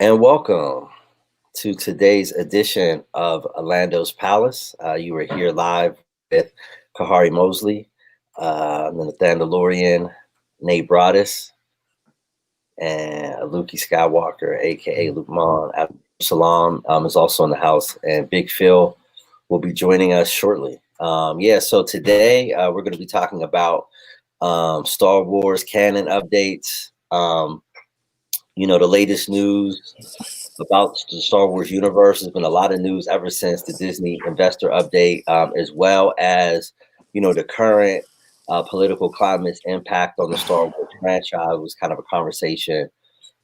And welcome to today's edition of Lando's Palace. You were here live with Kahari Mosley, Nathaniel, Nate Broadus, and Luki Skywalker, aka Luke Mon. Salam is also in the house, and Big Phil will be joining us shortly. So today we're going to be talking about Star Wars canon updates. The latest news about the Star Wars universe. There's been a lot of news ever since the Disney investor update, as well as, the current political climate's impact on the Star Wars franchise was kind of a conversation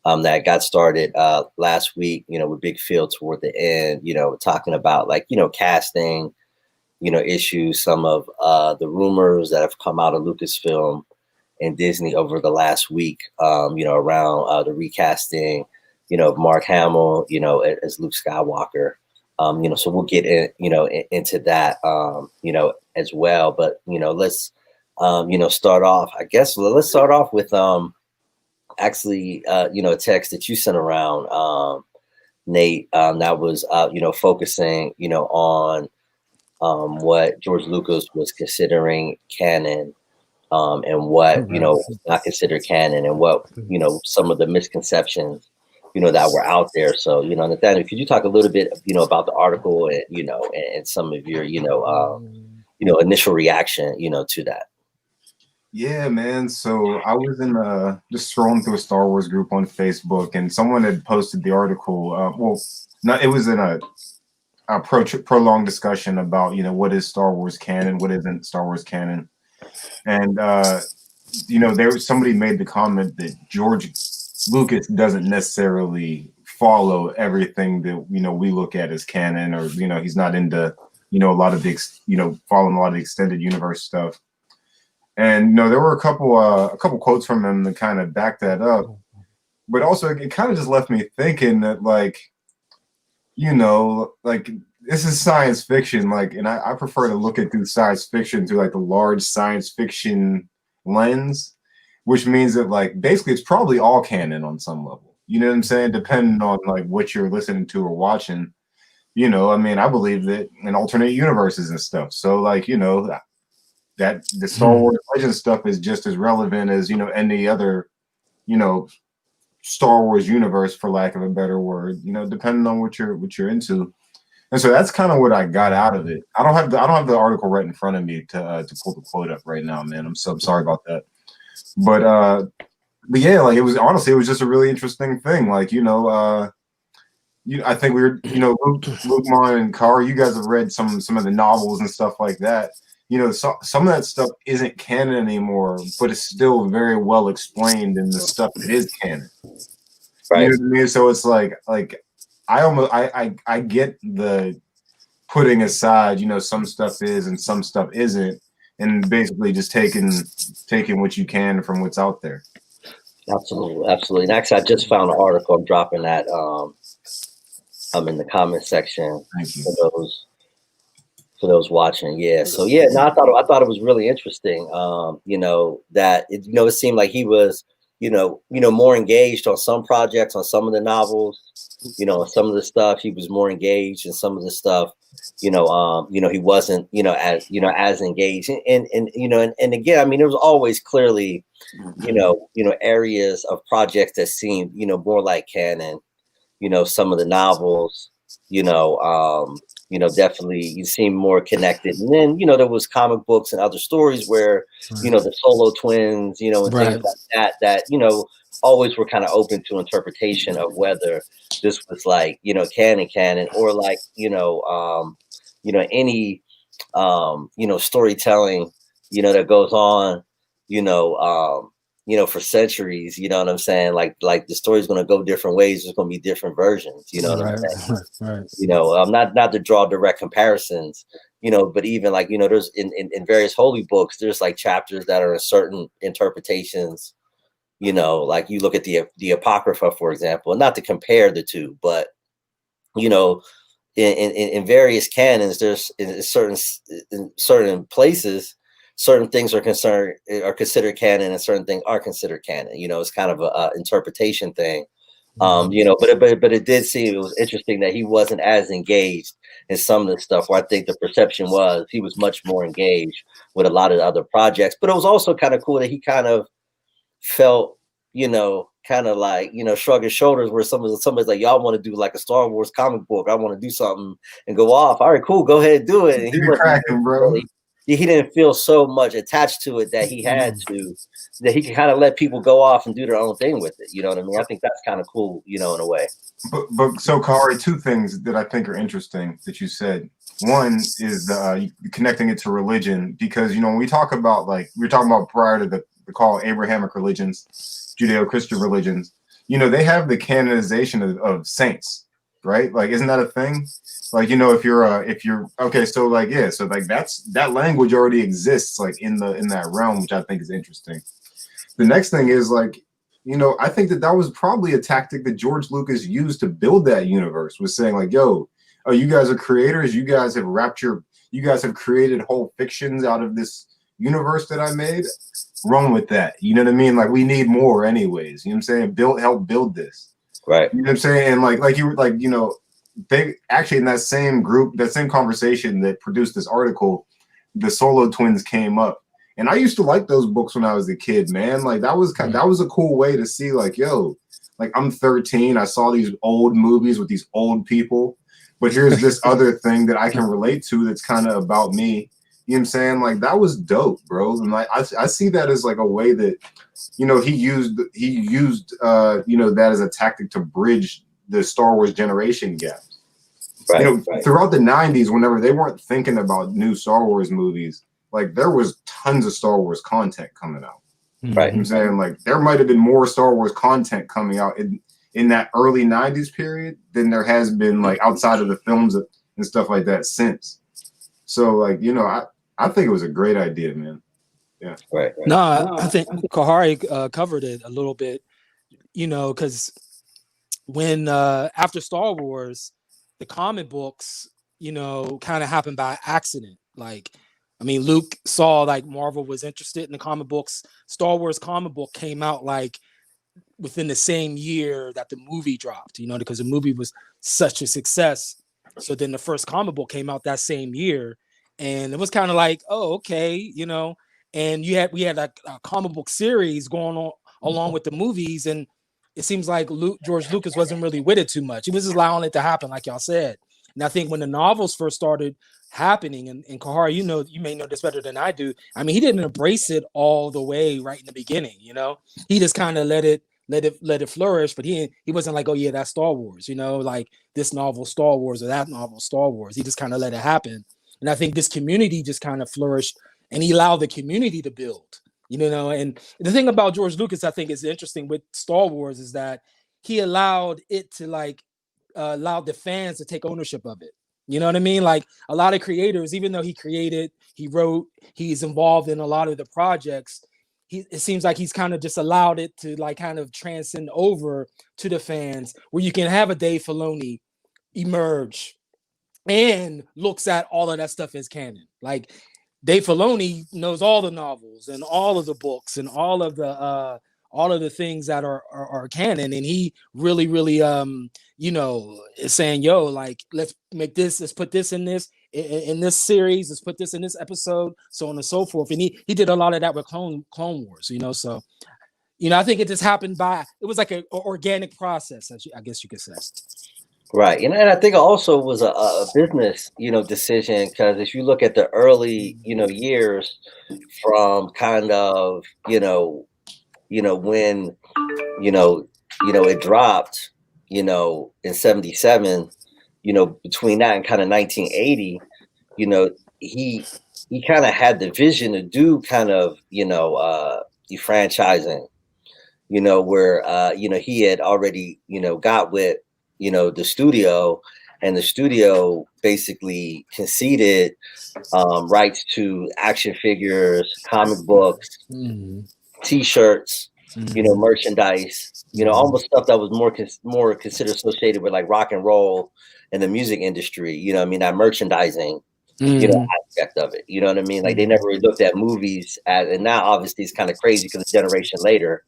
that got started last week, with Big Phil toward the end, talking about casting, issues, some of the rumors that have come out of Lucasfilm and Disney over the last week, around the recasting, of Mark Hamill, as Luke Skywalker. So we'll get into that, as well. But, let's, start off, I guess, let's start off with actually, a text that you sent around, Nate, that was, focusing, on what George Lucas was considering canon, and what was not considered canon, and what some of the misconceptions that were out there. So Nathaniel, could you talk a little bit about the article and and some of your initial reaction to that? Yeah, man. So I was in just scrolling through a Star Wars group on Facebook, and someone had posted the article. It was in a prolonged discussion about what is Star Wars canon, what isn't Star Wars canon. And somebody made the comment that George Lucas doesn't necessarily follow everything that we look at as canon, or he's not into a lot of the following a lot of the extended universe stuff. And there were a couple quotes from him that kind of back that up, but also it kind of just left me thinking that this is science fiction, and I prefer to look at through science fiction through the large science fiction lens, which means that basically it's probably all canon on some level. You know what I'm saying? Depending on what you're listening to or watching. I believe that in alternate universes and stuff. So that the Star Wars Legend stuff is just as relevant as any other Star Wars universe, for lack of a better word. Depending on what you're into. And so that's kind of what I got out of it. I don't have the article right in front of me to pull the quote up right now, man. I'm sorry about that. But yeah, it was just a really interesting thing. I think we were, Luke Mon and Kara, you guys have read some of the novels and stuff like that. Some of that stuff isn't canon anymore, but it's still very well explained in the stuff that is canon. Right. You know what I mean? So it's I get the putting aside, some stuff is and some stuff isn't, and basically just taking what you can from what's out there. Absolutely. And actually, I just found an article. I'm dropping that I'm in the comment section. Thank you. For those watching. Yeah. So yeah, no, I thought it was really interesting. That it seemed like he was, more engaged on some projects, on some of the novels, some of the stuff he was more engaged, in some of the stuff, he wasn't, as engaged. And again, I mean, there was always clearly, areas of projects that seemed, more like canon, some of the novels, definitely you seem more connected. And then, there was comic books and other stories where, the solo twins, and things like that, always were kind of open to interpretation of whether this was canon, or any, storytelling, that goes on, for centuries, you know what I'm saying? Like the story's going to go different ways. There's going to be different versions, you know what I'm saying? Right. Not to draw direct comparisons, but even there's in various holy books, there's chapters that are in certain interpretations, you look at the Apocrypha, for example, and not to compare the two, but, in various canons, there's in certain places, certain things are considered canon, and certain things are considered canon. It's kind of a interpretation thing. You know, but it did seem it was interesting that he wasn't as engaged in some of the stuff. Where I think the perception was he was much more engaged with a lot of the other projects. But it was also kind of cool that he kind of felt, you know, kind of like, you know, shrug his shoulders where somebody's like, y'all want to do like a Star Wars comic book. I want to do something and go off. All right, cool, go ahead, do it. And he wasn't cracking, bro. really, he didn't feel so much attached to it that he had to, that he could kind of let people go off and do their own thing with it. You know what I mean? I think that's kind of cool, you know, in a way. But so Kahari, two things that I think are interesting that you said. One is connecting it to religion, because you know when we talk about, like we were talking about prior to the call Abrahamic religions, Judeo-Christian religions, you know, they have the canonization of saints, right? Like, isn't that a thing? Like, you know, if you're okay, so like, yeah, so like that language already exists like in that realm, which I think is interesting. The next thing is like, you know, I think that was probably a tactic that George Lucas used to build that universe, was saying like, yo, oh, you guys are creators, you guys have created whole fictions out of this universe that I made. Run with that. You know what I mean? Like, we need more anyways. You know what I'm saying? Help build this. Right. You know what I'm saying? And like you were like, you know, they actually in that same group, that same conversation that produced this article, the Solo twins came up. And I used to like those books when I was a kid, man. Like that was a cool way to see like, yo, like I'm 13. I saw these old movies with these old people, but here's this other thing that I can relate to that's kind of about me. You know what I'm saying? Like that was dope, bro. And like I see that as like a way that, you know, he used you know, that as a tactic to bridge the Star Wars generation gap. Right, you know, throughout the 90s, whenever they weren't thinking about new Star Wars movies, like there was tons of Star Wars content coming out. Right. You know what I'm saying? Like there might have been more Star Wars content coming out in that early 90s period than there has been like outside of the films and stuff like that since. So like, you know, I think it was a great idea, man. Yeah. Right. No, I think Kahari covered it a little bit, you know, because when after Star Wars, the comic books, you know, kind of happened by accident. Like, I mean, Luke saw like Marvel was interested in the comic books. Star Wars comic book came out like within the same year that the movie dropped, you know, because the movie was such a success. So then the first comic book came out that same year, and it was kind of like, oh, okay, you know. And we had a comic book series going on along with the movies, and it seems like George Lucas wasn't really with it too much. He was just allowing it to happen, like y'all said. And I think when the novels first started happening, and Kahari, you know, you may know this better than I do. I mean, he didn't embrace it all the way right in the beginning, you know. He just kind of let it flourish, but he wasn't like, oh yeah, that's Star Wars, you know, like this novel Star Wars or that novel Star Wars. He just kind of let it happen. And I think this community just kind of flourished, and he allowed the community to build, you know. And the thing about George Lucas, I think, is interesting with Star Wars is that he allowed it to like allow the fans to take ownership of it. You know what I mean? Like a lot of creators, even though he created, he wrote, he's involved in a lot of the projects, it seems like he's kind of just allowed it to like kind of transcend over to the fans, where you can have a Dave Filoni emerge and looks at all of that stuff as canon. Like Dave Filoni knows all the novels and all of the books and all of the things that are canon, and he really you know, is saying, yo, like let's put this in this series, let's put this in this episode, so on and so forth. And he did a lot of that with Clone Wars, you know. So, you know, I think it just happened it was like an organic process, I guess you could say. Right. And I think also was a business, you know, decision, because if you look at the early, you know, years from kind of, you know, when, you know, it dropped, you know, in 77, you know, between that and kind of 1980, you know, he kind of had the vision to do kind of, you know, franchising, you know, where, you know, he had already, you know, got with, you know, the studio, and the studio basically conceded rights to action figures, comic books, T-shirts, you know, merchandise, you know, almost stuff that was more considered associated with like rock and roll and the music industry. You know what I mean? That merchandising, you know, aspect of it. You know what I mean? Like they never really looked at movies and now obviously it's kind of crazy because a generation later,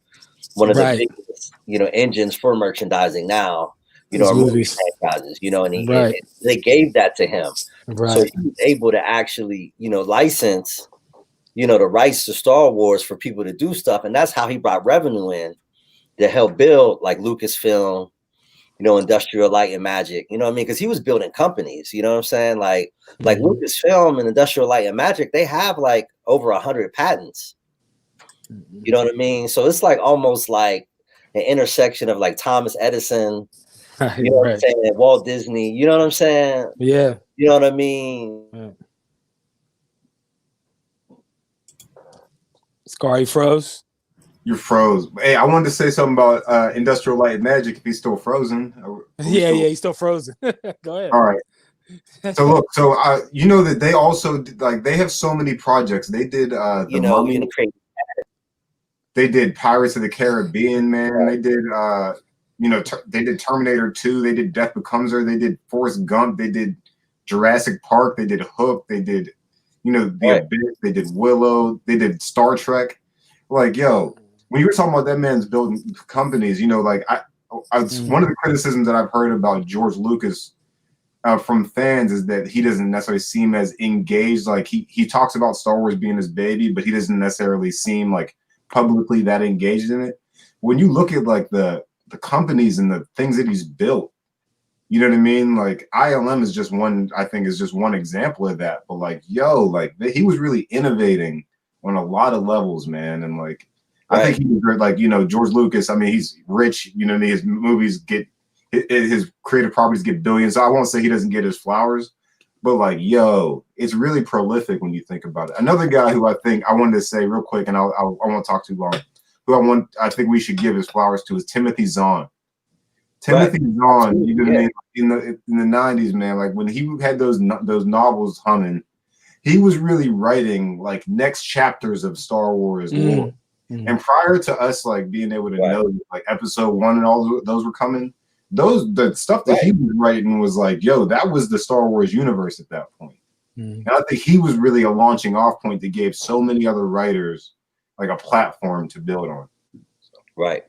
one of the biggest, engines for merchandising now, These or movie movies. franchises, and Right. they gave that to him. So Right. he was able to actually, license, the rights to Star Wars for people to do stuff. And that's how he brought revenue in to help build like Lucasfilm, Industrial Light and Magic, what I mean? Because he was building companies, you know what I'm saying? Like Lucasfilm and Industrial Light and Magic, they have like over 100 patents. You know what I mean? So it's like almost like an intersection of like Thomas Edison, you know what I'm saying, Walt Disney, you know what I'm saying? Yeah. You know what I mean? Yeah. Scary froze. You froze. Hey, I wanted to say something about Industrial Light and Magic if he's still frozen. Yeah, he's still frozen. Go ahead. All right. So look, you know that they also like they have so many projects. They did the Mummy. They did Pirates of the Caribbean, man. Right. They did they did Terminator 2. They did Death Becomes Her. They did Forrest Gump. They did Jurassic Park. They did Hook. They did The Abyss. They did Willow. They did Star Trek. Like, yo, when you were talking about that man's building companies, like one of the criticisms that I've heard about George Lucas from fans is that he doesn't necessarily seem as engaged. Like he talks about Star Wars being his baby, but he doesn't necessarily seem like publicly that engaged in it. When you look at like the companies and the things that he's built, you know what I mean? Like ILM is just one, I think is just one example of that. But like, yo, like he was really innovating on a lot of levels, man. And like, I think he was like, George Lucas, I mean, he's rich, his movies his creative properties get billions. So I won't say he doesn't get his flowers, but like, yo, it's really prolific when you think about it. Another guy who I think I wanted to say real quick, and I won't talk too long, who I think we should give his flowers to is Timothy Zahn. Timothy Zahn, you know what I mean? In the 90s, man, like when he had those novels humming, he was really writing like next chapters of Star Wars lore. And prior to us like being able to know like episode 1 and all those were coming, the stuff that he was writing was like, yo, that was the Star Wars universe at that point. And I think he was really a launching off point that gave so many other writers like a platform to build on. So. Right.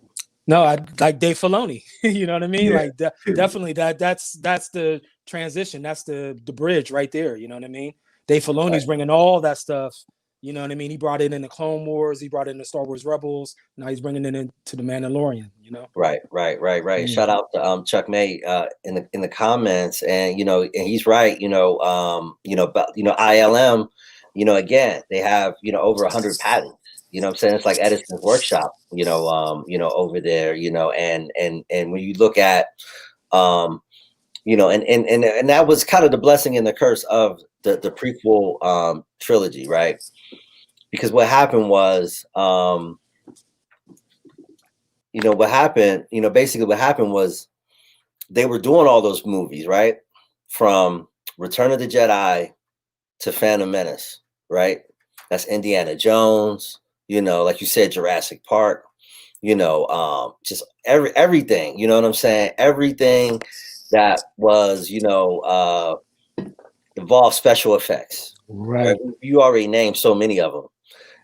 No, I like Dave Filoni. You know what I mean? Yeah, like definitely that's the transition. That's the bridge right there. You know what I mean? Dave Filoni's bringing all that stuff. You know what I mean? He brought it in the Clone Wars. He brought it in the Star Wars Rebels. Now he's bringing it into the Mandalorian. Right. Shout out to Chuck May in the comments, and and he's right. About ILM. Again, they have over 100 patents. You know what I'm saying? It's like Edison's workshop. Over there. And when you look at and that was kind of the blessing and the curse of the prequel trilogy, right? Because what happened was, basically what happened was they were doing all those movies, right? From Return of the Jedi to Phantom Menace, right? That's Indiana Jones, like you said, Jurassic Park, just everything, you know what I'm saying? Everything that was, involved special effects. Right. You already named so many of them.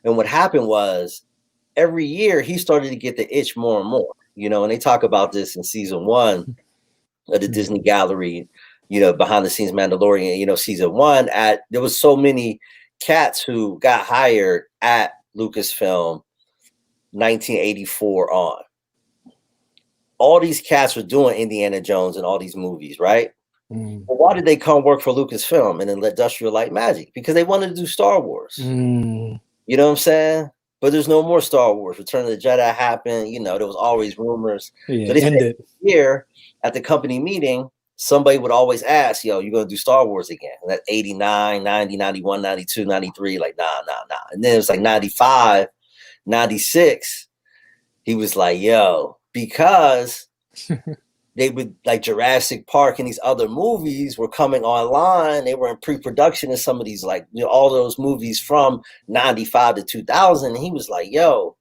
And what happened was every year he started to get the itch more and more, and they talk about this in season 1 of the Disney Gallery, behind the scenes Mandalorian, season 1 there was so many cats who got hired at Lucasfilm 1984 on. All these cats were doing Indiana Jones and all these movies, right? Well, why did they come work for Lucasfilm and then Industrial Light Magic? Because they wanted to do Star Wars. You know what I'm saying? But there's no more Star Wars. Return of the Jedi happened. There was always rumors. Yeah, so this year at the company meeting, somebody would always ask, yo, you're going to do Star Wars again? And that's 89, 90, 91, 92, 93. Like, nah. And then it was like 95, 96. He was like, yo, because they would like Jurassic Park and these other movies were coming online. They were in pre-production in some of these, like, all those movies from 95 to 2000. And he was like, yo,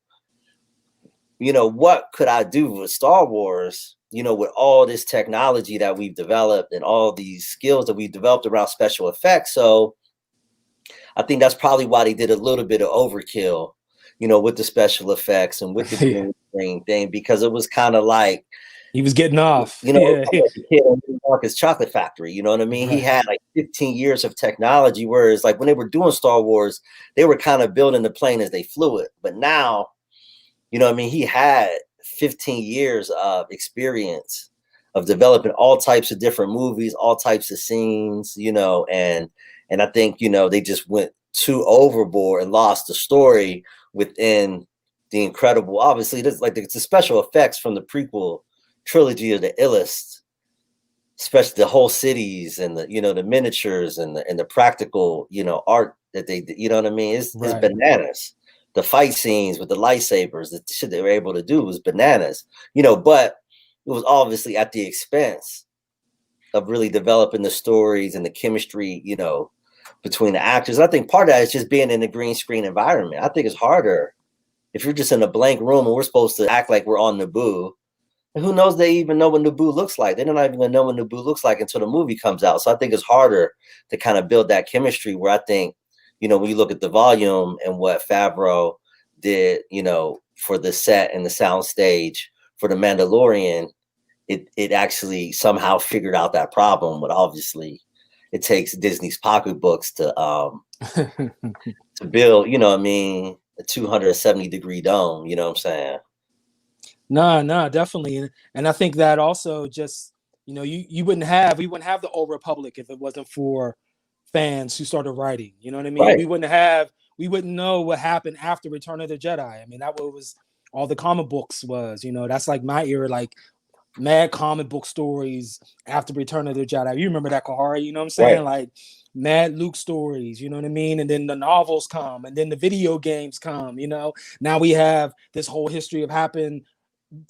what could I do with Star Wars, with all this technology that we've developed and all these skills that we've developed around special effects. So I think that's probably why they did a little bit of overkill, with the special effects and with the screen thing because it was kind of like, he was getting off. you know, Yeah. like the kid in Marcus Chocolate Factory. You know what I mean? He had like 15 years of technology, whereas like when they were doing Star Wars, they were kind of building the plane as they flew it. But now, you know what I mean? He had 15 years of experience of developing all types of different movies, all types of scenes, you know, and I think, you know, they just went too overboard and lost the story within the incredible, obviously, this like the special effects from the prequel trilogy of the illest, especially the whole cities and the, you know, the miniatures and the practical, you know, art that they, you know what I mean? It's bananas. The fight scenes with the lightsabers, the shit they were able to do was bananas, you know, but it was obviously at the expense of really developing the stories and the chemistry, you know, between the actors. I think part of that is just being in a green screen environment. I think it's harder if you're just in a blank room and we're supposed to act like we're on Naboo. And who knows they even know what Naboo looks like. They're not even gonna know what Naboo looks like until the movie comes out. So I think it's harder to kind of build that chemistry where I think, you know, when you look at the volume and what Favreau did, you know, for the set and the sound stage for the Mandalorian, it actually somehow figured out that problem. But obviously it takes Disney's pocketbooks to build, you know what I mean, a 270-degree dome, you know what I'm saying? No, definitely. And I think that also just, you know, we wouldn't have the Old Republic if it wasn't for fans who started writing. You know what I mean? Right. We wouldn't know what happened after Return of the Jedi. I mean, that was all the comic books was, you know, that's like my era, like mad comic book stories after Return of the Jedi. You remember that, Kahari? You know what I'm saying? Right. Like mad Luke stories, you know what I mean? And then the novels come, and then the video games come, you know. Now we have this whole history of happened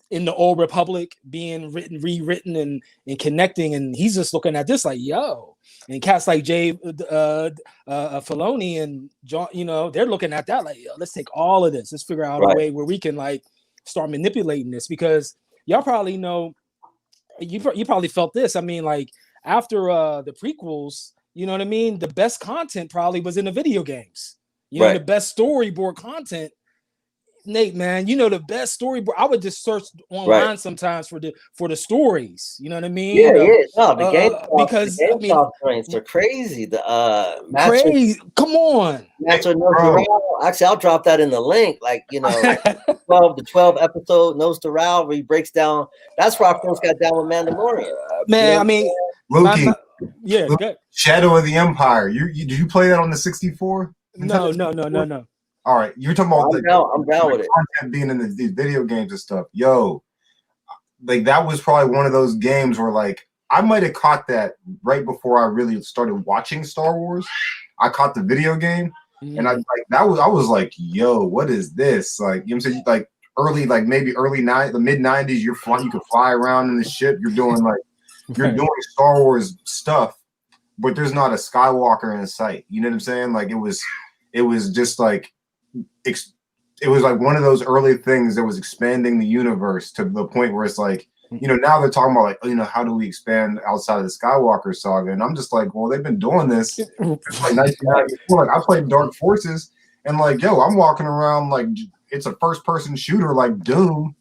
in the Old Republic being rewritten and connecting, and he's just looking at this like, yo, and cats like Jay Filoni and John, you know, they're looking at that like, yo, let's take all of this, let's figure out a way where we can like start manipulating this, because y'all probably know, you probably felt this. I mean, like after the prequels, you know what I mean, the best content probably was in the video games, you know, the best storyboard content. Nate, man, you know, the best storyboard. I would just search online sometimes for the stories. You know what I mean? Yeah, no, the game because the GameStop points are crazy. The crazy. Come on, Master Knows the Row. Actually, I'll drop that in the link. Like, you know, the 12 episode Knows the Row where he breaks down. That's where I first got down with Mandalorian. Man, you know? I mean, Loki, good. Shadow of the Empire. You did you play that on the 64? No. All right, you're talking about I'm down with it. Content being in these video games and stuff. Yo, like that was probably one of those games where like I might have caught that right before I really started watching Star Wars. I caught the video game, and I was like, yo, what is this? Like, you know what I'm saying? Like early, like maybe the mid 90s, you could fly around in the ship. You're doing like you're doing Star Wars stuff, but there's not a Skywalker in sight. You know what I'm saying? Like it was just like it was like one of those early things that was expanding the universe to the point where it's like, you know, now they're talking about like, you know, how do we expand outside of the Skywalker saga? And I'm just like, well, they've been doing this since like 1994. Like I played Dark Forces, and like, yo, I'm walking around like it's a first person shooter like Doom,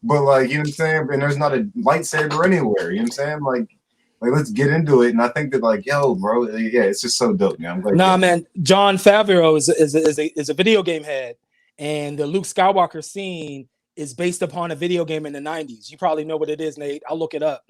but like, you know what I'm saying? And there's not a lightsaber anywhere. You know what I'm saying? Like let's get into it. And I think that like, yo, bro, yeah, it's just so dope, man. I'm like, man, John Favreau is a video game head, and the Luke Skywalker scene is based upon a video game in the 90s. You probably know what it is, Nate. I'll look it up.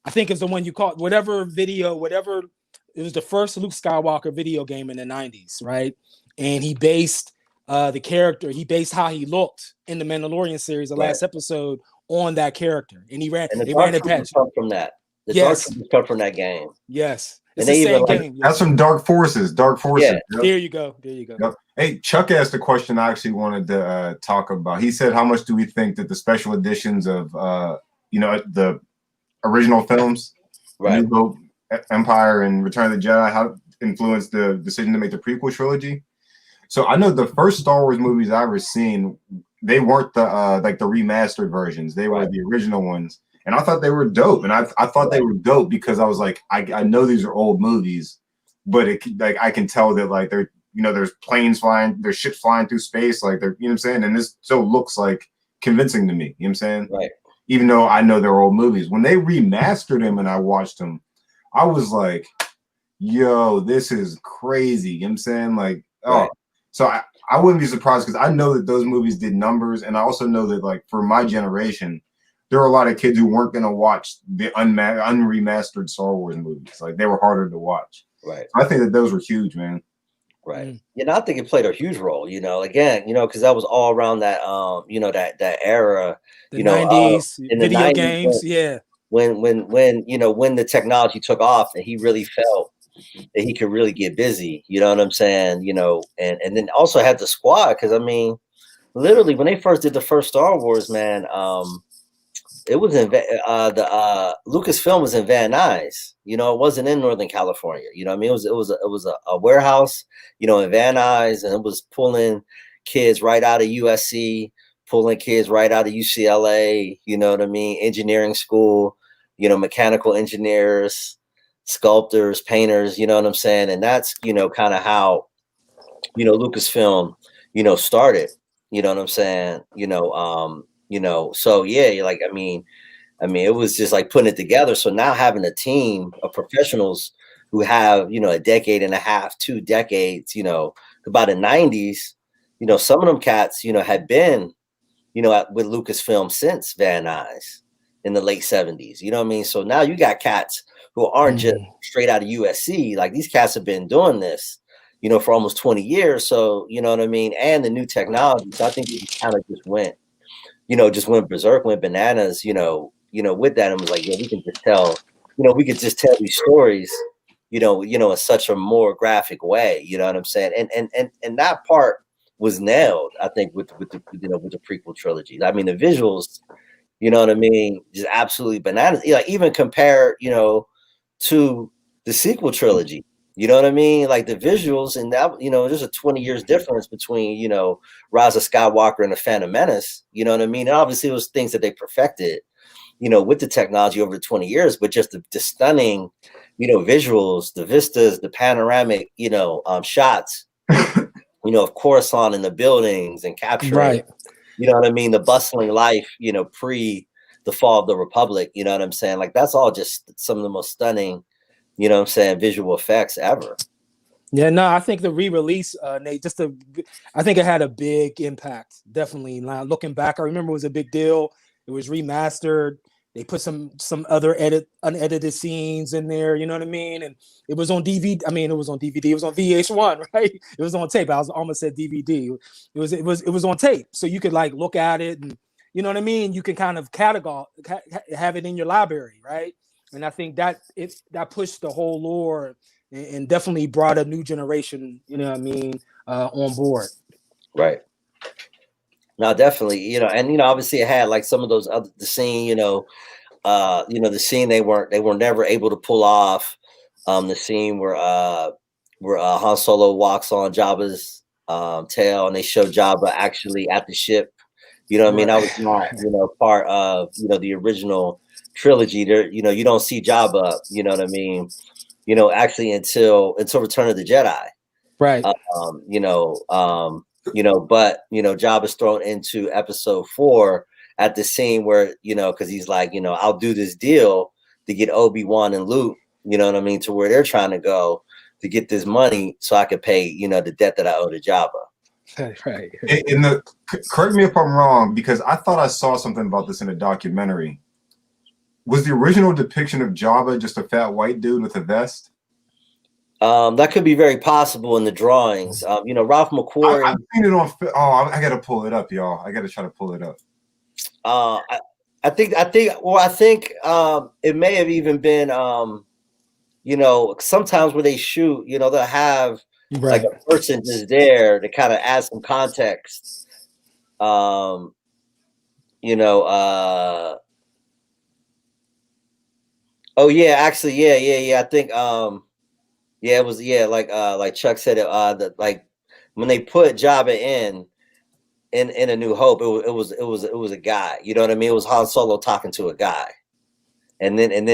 I think it's the one you caught, whatever, it was the first Luke Skywalker video game in the 90s, right? And he based the character, he based how he looked in the Mandalorian series, the last episode, on that character. And they ran it past from that. The Dark Troopers come from that game. Yes. It's the same game. That's from Dark Forces. Dark Forces. Yeah. Yep. There you go. Yep. Hey, Chuck asked a question I actually wanted to talk about. He said, how much do we think that the special editions of, you know, the original films, New Hope, Empire, and Return of the Jedi, how influenced the decision to make the prequel trilogy? So I know the first Star Wars movies I ever seen, they weren't the like the remastered versions. They were the original ones. And I thought they were dope. And I thought they were dope because I was like, I know these are old movies, but like I can tell that like they're, you know, there's planes flying, there's ships flying through space, like they're, you know what I'm saying? And this still looks like convincing to me. You know what I'm saying? Right. Even though I know they're old movies. When they remastered them and I watched them, I was like, yo, this is crazy. You know what I'm saying? Like, oh, Right. so I wouldn't be surprised because I know that those movies did numbers. And I also know that, like, for my generation, there are a lot of kids who weren't going to watch the unremastered Star Wars movies. Like, they were harder to watch. Right. So I think that those were huge, man. Right. You know, I think it played a huge role, you know, again, you know, because that was all around that, you know, that era, The you know, 90s, in the video 90s, games, yeah. when, you know, when the technology took off and he really felt that he could really get busy, you know what I'm saying? You know, and then also had the squad, because I mean, literally when they first did the first Star Wars, man, it was in Lucasfilm was in Van Nuys. You know, it wasn't in Northern California. You know what I mean? It was a warehouse, you know, in Van Nuys, and it was pulling kids right out of USC, pulling kids right out of UCLA, you know what I mean? Engineering school, you know, mechanical engineers, sculptors, painters, you know what I'm saying? And that's, you know, kind of how, you know, Lucasfilm, you know, started, you know what I'm saying? You know, so yeah, like, I mean, it was just like putting it together. So now having a team of professionals who have, you know, a decade and a half, 2 decades, you know, by the 90s, you know, some of them cats, you know, had been, you know, with Lucasfilm since Van Nuys in the late 70s. You know what I mean? So now you got cats who aren't just straight out of USC. Like, these cats have been doing this, you know, for almost 20 years. So, you know what I mean? And the new technology. So I think it kind of just went, you know, just went berserk, went bananas, you know, with that, and was like, yeah, we can just tell, you know, we could just tell these stories, you know, in such a more graphic way, you know what I'm saying? And that part was nailed, I think, with the, you know, with the prequel trilogy. I mean, the visuals, you know what I mean, just absolutely bananas. Like, even compared, you know, to the sequel trilogy. You know what I mean? Like, the visuals, and that, you know, there's a 20 years difference between, you know, Rise of Skywalker and the Phantom Menace. You know what I mean? And obviously it was things that they perfected, you know, with the technology over the 20 years, but just the stunning, you know, visuals, the vistas, the panoramic, you know, shots, you know, of Coruscant and the buildings and capturing, you know what I mean, the bustling life, you know, pre the fall of the Republic. You know what I'm saying? Like, that's all just some of the most stunning, you know what I'm saying, visual effects ever. Yeah, no, I think the re-release, Nate, I think it had a big impact. Definitely. Now, looking back, I remember it was a big deal. It was remastered. They put some other unedited scenes in there. You know what I mean? And it was on DVD. I mean, it was on DVD. It was on VH1, right? It was on tape. I almost said DVD. It was on tape, so you could, like, look at it, and you know what I mean. You can kind of have it in your library, right? And I think that pushed the whole lore and definitely brought a new generation, you know what I mean, on board. Right. No, definitely, you know, and, you know, obviously it had, like, some of those other, the scene, you know, the scene they were never able to pull off, the scene where Han Solo walks on Jabba's tail, and they show Jabba actually at the ship. You know what I mean? That was not, you know, part of, you know, the original trilogy. There, you know, you don't see Jabba, you know what I mean, you know, actually until Return of the Jedi. Right. You know, but, you know, Jabba's thrown into episode 4 at the scene where, you know, because he's like, you know, I'll do this deal to get Obi-Wan and Luke, you know what I mean, to where they're trying to go to get this money so I could pay, you know, the debt that I owe to Jabba. Right. Correct me if I'm wrong, because I thought I saw something about this in a documentary. Was the original depiction of Jabba just a fat white dude with a vest? That could be very possible in the drawings. You know, Ralph McQuarrie. I've seen it on. Oh, I gotta pull it up, y'all. I gotta try to pull it up. I think it may have even been, you know, sometimes where they shoot, you know, they'll have like a person just there to kind of add some context. You know, oh yeah, actually, yeah. I think, yeah, it was, yeah, like Chuck said, that, like, when they put Jabba in A New Hope, it was a guy. You know what I mean? It was Han Solo talking to a guy, and then they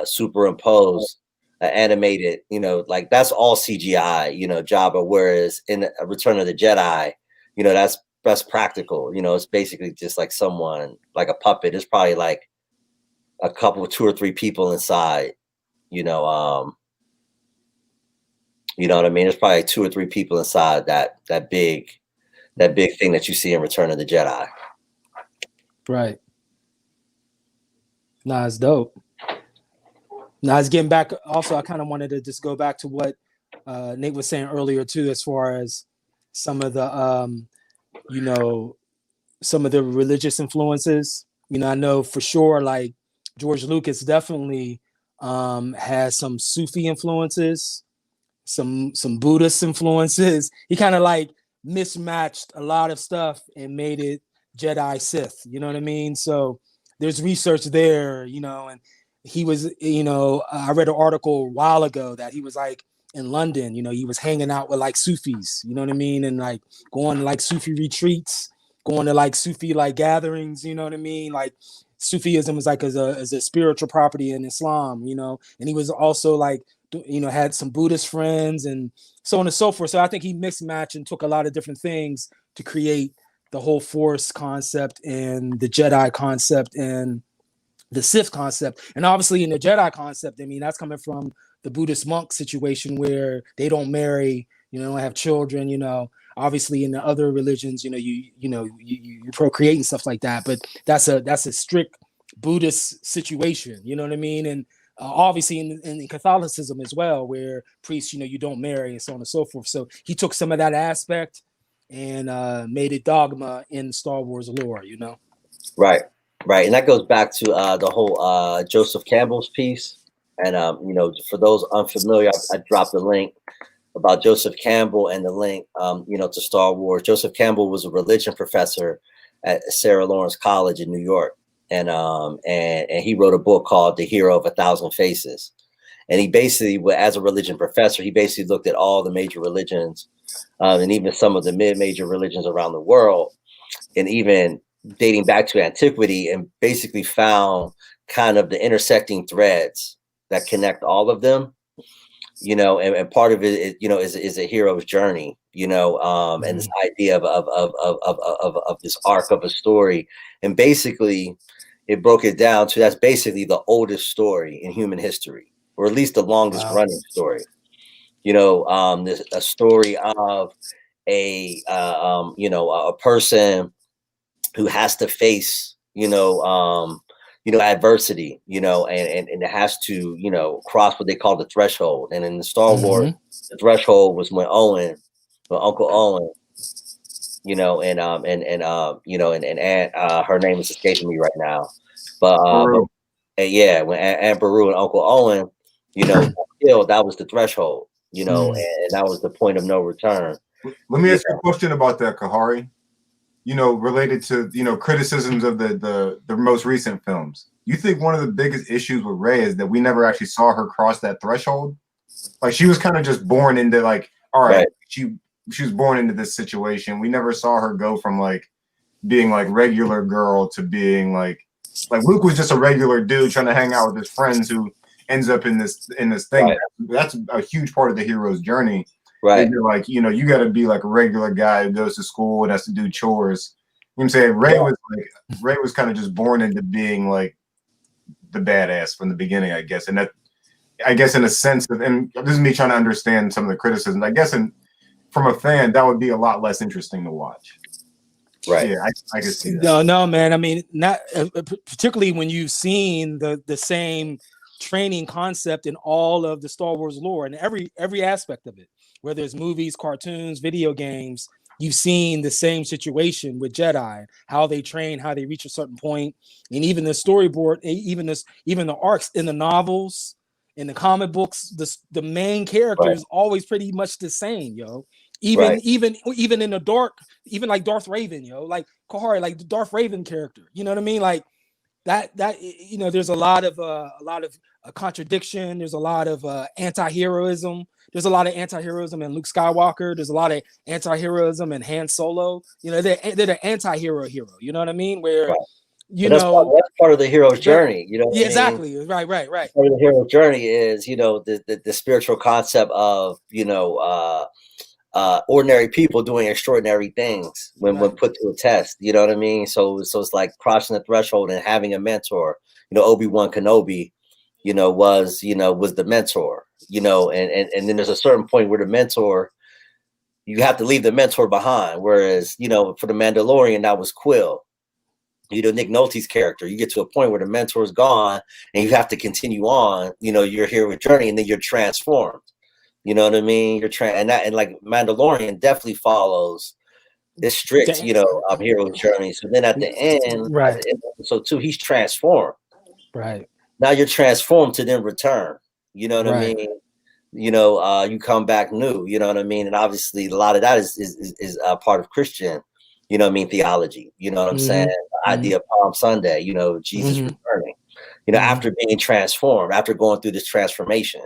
superimpose animated. You know, like, that's all CGI. You know, Jabba. Whereas in Return of the Jedi, you know, that's best practical. You know, it's basically just like someone like a puppet. It's probably like a couple, 2 or 3 people inside. You know, you know what I mean? There's probably 2 or 3 people inside that big thing that you see in Return of the Jedi. Right. Nah, it's dope. Now, it's getting back. Also, I kind of wanted to just go back to what Nate was saying earlier too, as far as some of the, you know, some of the religious influences. You know, I know for sure, like George Lucas definitely has some Sufi influences, some Buddhist influences. He kind of like mismatched a lot of stuff and made it Jedi Sith. You know what I mean? So there's research there, you know, and he was, you know, I read an article a while ago that he was like in London, you know, he was hanging out with like Sufis, you know what I mean? And like going to like Sufi retreats, going to like Sufi like gatherings, you know what I mean? Like Sufism is like as a spiritual property in Islam, you know, and he was also like, you know, had some Buddhist friends and so on and so forth. So I think he mixed match and took a lot of different things to create the whole Force concept and the Jedi concept and the Sith concept. And obviously in the Jedi concept, I mean, that's coming from the Buddhist monk situation where they don't marry, you know, don't have children, you know. Obviously in the other religions, you know, you procreate and stuff like that, but that's a strict Buddhist situation, you know what I mean? And obviously in Catholicism as well, where priests, you know, you don't marry and so on and so forth. So he took some of that aspect and made it dogma in Star Wars lore, you know? Right. Right. And that goes back to the whole Joseph Campbell's piece. And, you know, for those unfamiliar, I dropped a link about Joseph Campbell and the link, you know, to Star Wars. Joseph Campbell was a religion professor at Sarah Lawrence College in New York. And he wrote a book called The Hero of a Thousand Faces. And he basically, as a religion professor, he basically looked at all the major religions and even some of the mid-major religions around the world, and even dating back to antiquity, and basically found kind of the intersecting threads that connect all of them, you know, and part of it is, you know, is a hero's journey, you know, and this idea of this arc of a story. And basically it broke it down to that's basically the oldest story in human history, or at least the longest running story. You know, this a story of a you know, a person who has to face, you know, adversity, you know, and it has to, you know, cross what they call the threshold. And in the Star Wars, the threshold was when Uncle Owen, you know, and you know, and Aunt, her name is escaping me right now, but yeah, when Aunt Beru and Uncle Owen, you know, killed, that was the threshold, you know, and that was the point of no return. Let me ask you a question about that, Kahari. You know, related to, you know, criticisms of the most recent films. You think one of the biggest issues with Rey is that we never actually saw her cross that threshold? Like, she was kind of just born into, like, all right, she was born into this situation. We never saw her go from like being like regular girl to being like Luke was just a regular dude trying to hang out with his friends who ends up in this thing. Right. That's a huge part of the hero's journey. Right. You're like, you know, you got to be like a regular guy who goes to school and has to do chores. You know what I'm saying? Rey was kind of just born into being like the badass from the beginning, I guess. And that, I guess, in a sense of, and this is me trying to understand some of the criticism, I guess, from a fan, that would be a lot less interesting to watch. Right. Yeah, I can see that. No, man. I mean, not particularly when you've seen the same training concept in all of the Star Wars lore and every aspect of it, whether it's movies, cartoons, video games. You've seen the same situation with Jedi, how they train, how they reach a certain point, and even the storyboard, even the arcs in the novels, in the comic books, the main character is always pretty much the same, yo. Even in the dark, even like Darth Raven, yo, like Kahari, like the Darth Raven character, you know what I mean? Like that you know, there's a lot of contradiction. There's a lot of anti-heroism. There's a lot of anti-heroism in Luke Skywalker. There's a lot of anti-heroism in Han Solo. You know, they're the anti-hero. You know what I mean? Where you know that's part of the hero's journey. You know, yeah, exactly. Right. Part of the hero's journey is, you know, the spiritual concept of, you know, ordinary people doing extraordinary things when put to a test. You know what I mean? So it's like crossing the threshold and having a mentor. You know, Obi-Wan Kenobi, you know, was the mentor. You know, and then there's a certain point where the mentor, you have to leave the mentor behind. Whereas, you know, for the Mandalorian, that was Quill. You know, Nick Nolte's character, you get to a point where the mentor is gone and you have to continue on, you know, your heroic journey, and then you're transformed. You know what I mean? And like Mandalorian definitely follows this strict, you know, heroic journey. So then at the end, right. So too, he's transformed. Right. Now you're transformed to then return. You know what I mean? You know, you come back new. You know what I mean? And obviously, a lot of that is part of Christian, you know what I mean, theology. You know what I'm saying? The idea of Palm Sunday. You know, Jesus returning. You know, after being transformed, after going through this transformation.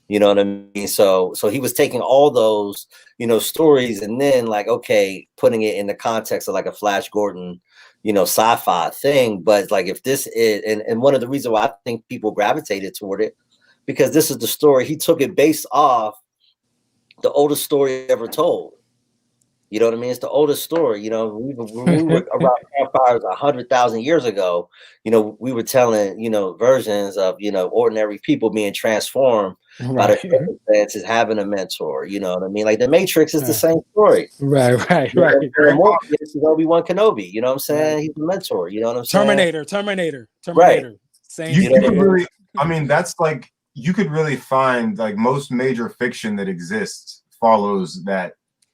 You know what I mean? So he was taking all those, you know, stories and then like, okay, putting it in the context of like a Flash Gordon, you know, sci-fi thing. But like, if this is, and one of the reasons why I think people gravitated toward it, because this is the story, he took it based off the oldest story ever told. You know what I mean? It's the oldest story. You know, we were around campfires 100,000 years ago. You know, we were telling, you know, versions of, you know, ordinary people being transformed by their circumstances, having a mentor. You know what I mean? Like the Matrix is the same story. Right. This is Obi-Wan Kenobi. You know what I'm saying? He's the mentor. You know what I'm saying? Terminator. Right. Same. You could really, I mean, that's like, you could really find like most major fiction that exists follows that.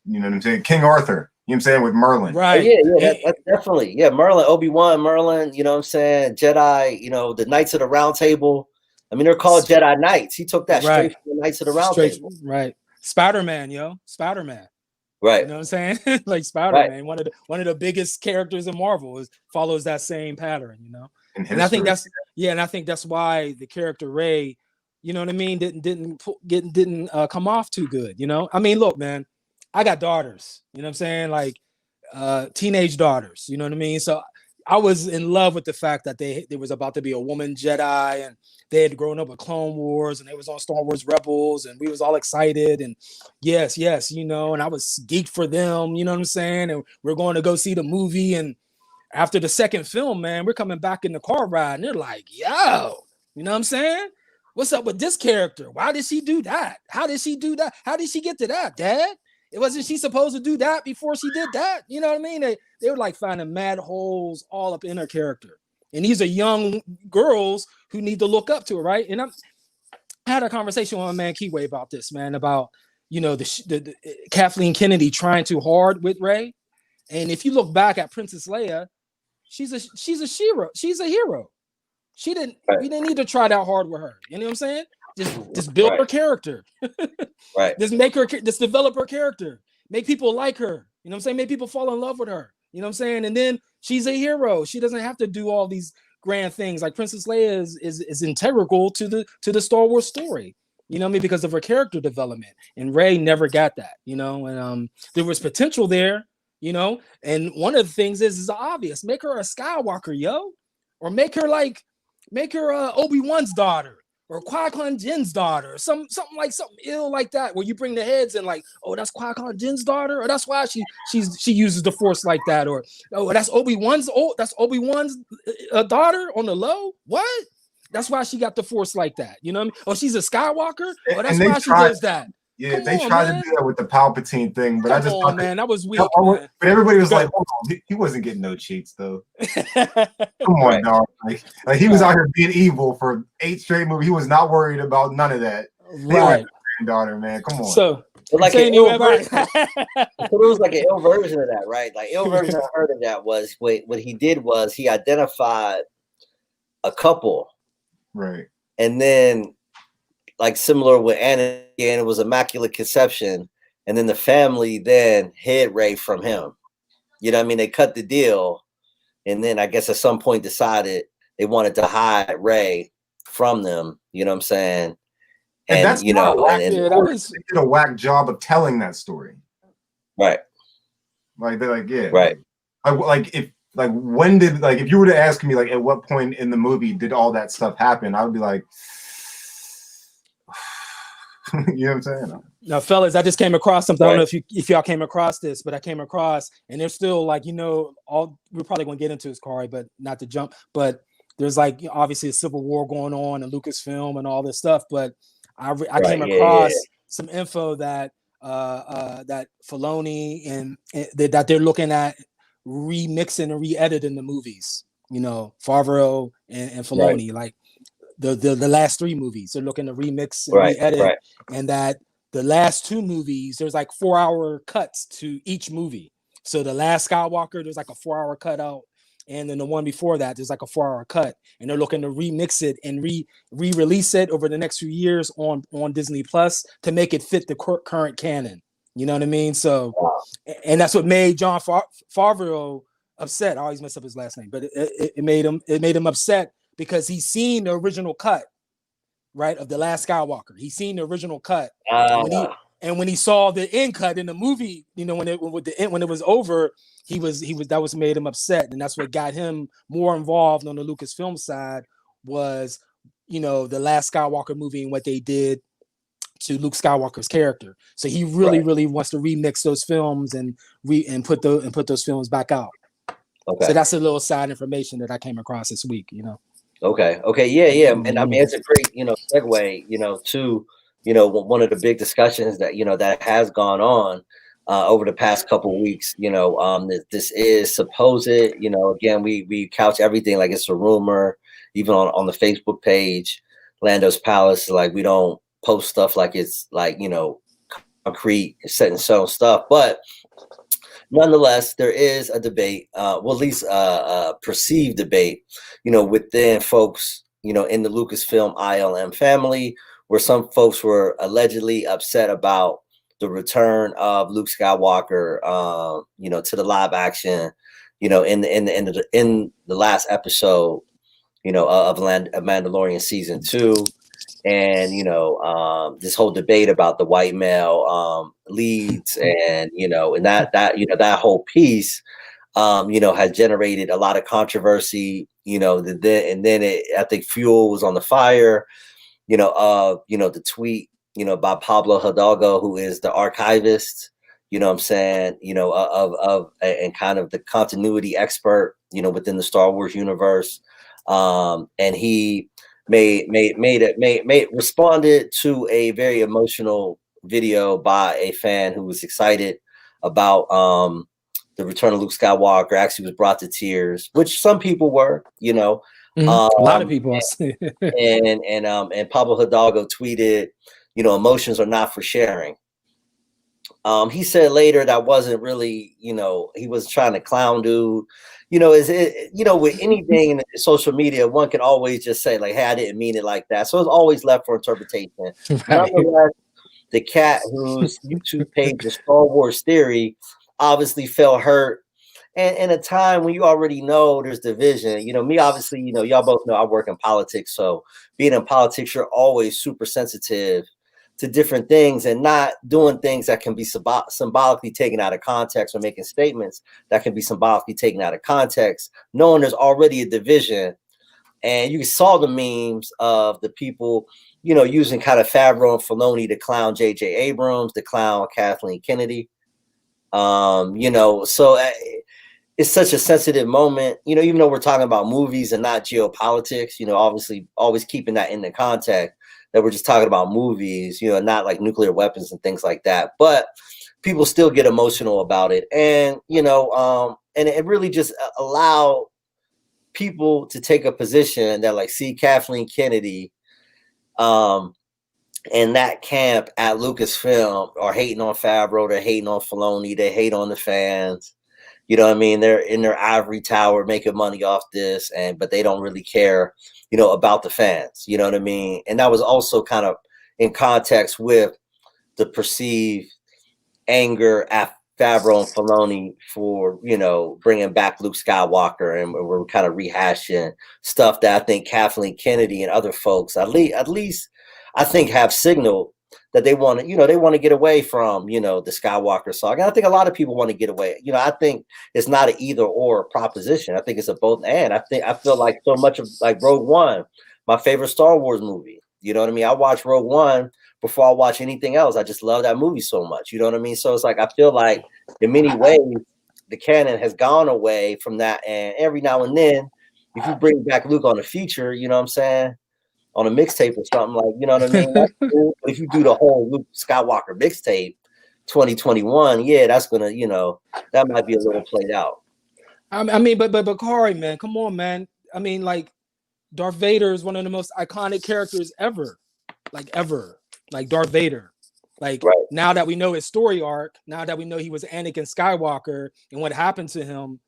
You know what I'm saying? King Arthur, you know what I'm saying, with Merlin. Right. That's definitely. Yeah, Merlin, Obi-Wan, Merlin, you know what I'm saying? Jedi, you know, the Knights of the Round Table. I mean, they're called Jedi Knights. He took that straight from the Knights of the Round Table. Right. Spider-Man, Spider-Man. Right. You know what I'm saying? Like Spider-Man, one of the biggest characters in Marvel follows that same pattern, you know. And I think that's why the character Rey, you know what I mean, didn't come off too good, you know. I mean, look, man, I got daughters, you know what I'm saying, like teenage daughters, you know what I mean. So I was in love with the fact that there was about to be a woman Jedi, and they had grown up with Clone Wars, and they was on Star Wars Rebels, and we was all excited, and yes, you know, and I was geeked for them, you know what I'm saying, and we're going to go see the movie, and after the second film, man, we're coming back in the car ride, and they're like, yo, you know what I'm saying? What's up with this character? Why did she do that? How did she do that? How did she get to that, Dad? It wasn't she supposed to do that before she did that? You know what I mean? They were like finding mad holes all up in her character. And these are young girls who need to look up to her, right? And I had a conversation with my man Keyway about this, man, about, you know, the Kathleen Kennedy trying too hard with Rey. And if you look back at Princess Leia, she's a hero. She's a hero. We didn't need to try that hard with her. You know what I'm saying? Just build her character. Right. Just develop her character. Make people like her. You know what I'm saying? Make people fall in love with her. You know what I'm saying? And then she's a hero. She doesn't have to do all these grand things. Like Princess Leia is integral to the Star Wars story. You know what I mean? Because of her character development. And Rey never got that, you know, and there was potential there, you know. And one of the things is obvious. Make her a Skywalker, yo. Or make her Obi-Wan's daughter. Or Qui-Gon Jinn's daughter, or something ill like that, where you bring the heads and like, oh, that's Qui-Gon Jinn's daughter, or that's why she uses the Force like that, or oh, that's Obi-Wan's daughter on the low. What? That's why she got the Force like that. You know what I mean? Oh, she's a Skywalker. Oh, that's why she does that. Yeah, they tried to do that with the Palpatine thing, but I just thought that was weird. But everybody was like, hold on, he wasn't getting no cheats though. Come on, dog. Like he was out here being evil for 8 straight movies. He was not worried about none of that. Right, granddaughter, man. Come on. So like an ill version. So it was like an ill version of that, right? Like ill version I heard of that was what he did was he identified a couple, right, and then. Like similar with Anna, and it was immaculate conception, and then the family then hid Rey from him. You know what I mean? They cut the deal, and then I guess at some point decided they wanted to hide Rey from them. You know what I'm saying? And that's you know, they did a whack job of telling that story. Right. Like they're like, yeah. Right. If when did if you were to ask me like at what point in the movie did all that stuff happen, I would be like. You know what I'm saying? Now, fellas, I just came across something. I don't Right. know if y'all came across this, but I came across, and there's still like, all we're probably going to get into this, Corey, but not to jump. But there's like obviously a civil war going on in Lucasfilm and all this stuff. But I came across some info that that Filoni and that they're looking at remixing and re-editing the movies. Favreau and Filoni, like the last 3 movies, they're looking to remix and re-edit, and that the last 2 movies, there's like 4-hour cuts to each movie. So the last Skywalker, there's like a 4-hour cut out, and then the one before that, there's like a 4-hour cut, and they're looking to remix it and re-release it over the next few years on Disney Plus to make it fit the current canon. You know what I mean? So, and that's what made Jon Favreau upset. I always mess up his last name, but it made him upset because he's seen the original cut, right, of The Last Skywalker. He's seen the original cut, and when he saw the end cut in the movie, when it was over, that was made him upset, and that's what got him more involved on the Lucasfilm side was, The Last Skywalker movie and what they did to Luke Skywalker's character. So he really wants to remix those films and put those films back out. Okay. So that's a little side information that I came across this week. Okay. Yeah. And I mean, it's a great, segue, to, one of the big discussions that, that has gone on over the past couple of weeks. This is supposed, again, we couch everything like it's a rumor, even on the Facebook page, Lando's Palace, like we don't post stuff like it's like, concrete, set in stone stuff. But nonetheless, there is a debate, at least a perceived debate, within folks, in the Lucasfilm ILM family, where some folks were allegedly upset about the return of Luke Skywalker, to the live action, in the last episode, of Mandalorian season 2. And, this whole debate about the white male leads and, and that whole piece, has generated a lot of controversy, and then I think fuel was on the fire, the tweet, by Pablo Hidalgo, who is the archivist, I'm saying, of and kind of the continuity expert, within the Star Wars universe. And he responded to a very emotional video by a fan who was excited about the return of Luke Skywalker. Actually was brought to tears, which some people were, a lot of people. and Pablo Hidalgo tweeted, emotions are not for sharing. He said later that wasn't really, he was trying to clown dude. With anything in social media, one can always just say like, hey, I didn't mean it like that. So it's always left for interpretation. Right. Nonetheless, the cat whose YouTube page is Star Wars Theory obviously felt hurt. And in a time when you already know there's division, me, obviously, y'all both know I work in politics. So being in politics, you're always super sensitive to different things and not doing things that can be symbolically taken out of context or making statements that can be symbolically taken out of context, knowing there's already a division. And you saw the memes of the people, using kind of Favreau and Filoni to clown J.J. Abrams, to clown Kathleen Kennedy. So it's such a sensitive moment, even though we're talking about movies and not geopolitics, obviously always keeping that in the context that we're just talking about movies, not like nuclear weapons and things like that. But people still get emotional about it. And, and it really just allowed people to take a position that like, see Kathleen Kennedy in that camp at Lucasfilm are hating on Favreau, they're hating on Filoni, they hate on the fans. You know what I mean? They're in their ivory tower making money off this, but they don't really care, about the fans. You know what I mean? And that was also kind of in context with the perceived anger at Favreau and Filoni for, bringing back Luke Skywalker. And we're kind of rehashing stuff that I think Kathleen Kennedy and other folks, at least I think, have signaled that they want to, they want to get away from, the Skywalker saga. And I think a lot of people want to get away. I think it's not an either or proposition. I think it's a both and. I feel like so much of like Rogue One, my favorite Star Wars movie. You know what I mean? I watched Rogue One before I watch anything else. I just love that movie so much. You know what I mean? So it's like I feel like in many ways the canon has gone away from that, and every now and then, if you bring back Luke on a feature, you know what I'm saying, on a mixtape or something, like, you know what I mean? That's cool. But if you do the whole Luke Skywalker mixtape 2021, yeah, that's gonna, you know, that might be a little played out. I mean, but Corey, man, come on, man. I mean, like, Darth Vader is one of the most iconic characters ever, like Darth Vader. Like, Right. now that we know his story arc, now that we know he was Anakin Skywalker and what happened to him,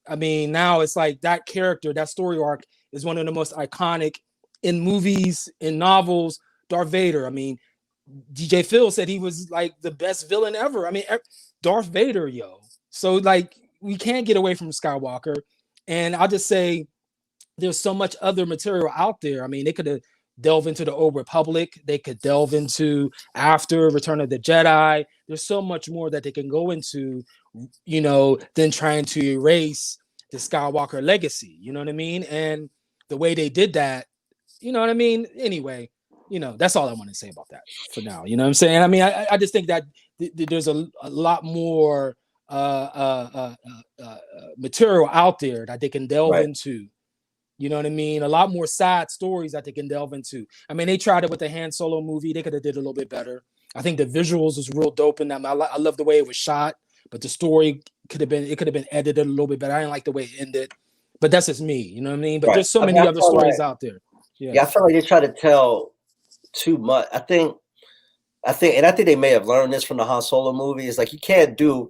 I mean, now it's like that character, that story arc is one of the most iconic in movies, in novels. Darth Vader. I mean, DJ Phil said he was like the best villain ever. I mean, Darth Vader, yo. So like, we can't get away from Skywalker. And I'll just say, there's so much other material out there. I mean, they could have delved into the Old Republic. They could delve into after Return of the Jedi. There's so much more that they can go into, you know, than trying to erase the Skywalker legacy. You know what I mean? And the way they did that, you know what I mean? Anyway, you know, that's all I want to say about that for now. You know what I'm saying? I mean, I just think that there's a lot more material out there that they can delve into. You know what I mean? A lot more side stories that they can delve into. I mean, they tried it with the Han Solo movie. They could have did a little bit better. I think the visuals was real dope in that. I love the way it was shot, but the story could have been edited a little bit better. I didn't like the way it ended, but that's just me. You know what I mean? But there's so many other stories out there. Yeah, I feel like they try to tell too much. I think they may have learned this from the Han Solo movie. It's like you can't do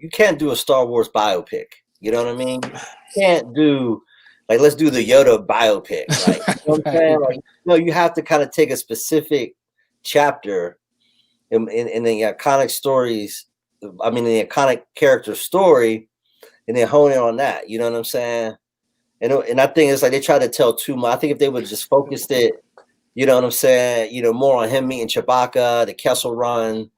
a Star Wars biopic. You know what I mean? You can't do, like, let's do the Yoda biopic. Like, you know what I'm saying? Like, no, you have to kind of take a specific chapter in the iconic stories. I mean, the iconic character story, and then hone in on that. You know what I'm saying? And I think it's like they try to tell too much. I think if they would have just focused it, you know what I'm saying, you know, more on him meeting Chewbacca, the Kessel Run,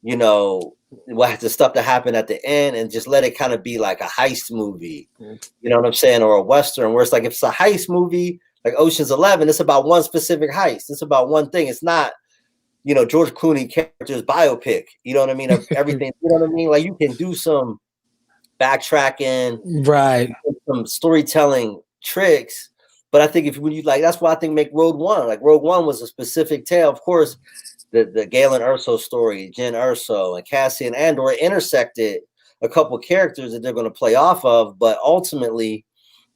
you know, the stuff that happened at the end, and just let it kind of be like a heist movie, you know what I'm saying, or a Western, where it's like, if it's a heist movie, like Ocean's 11, it's about one specific heist. It's about one thing. It's not, you know, George Clooney character's biopic, you know what I mean, of everything, you know what I mean? Like, you can do some backtracking, right, some storytelling tricks. But I think when you like, that's why I think make Rogue One. Like, Rogue One was a specific tale. Of course, the Galen Erso story, Jyn Erso and Cassian Andor intersected a couple of characters that they're going to play off of. But ultimately,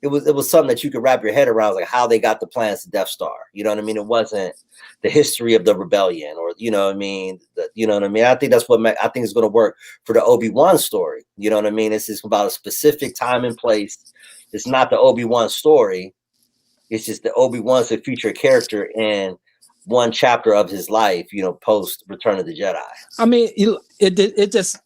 it was something that you could wrap your head around, like how they got the plans to Death Star. You know what I mean? It wasn't the history of the rebellion, or, you know what I mean? You know what I mean? I think that's what I think is going to work for the Obi-Wan story. You know what I mean? It's just about a specific time and place. It's not the Obi-Wan story. It's just that Obi-Wan's a future character in one chapter of his life, you know, post Return of the Jedi. I mean, it just,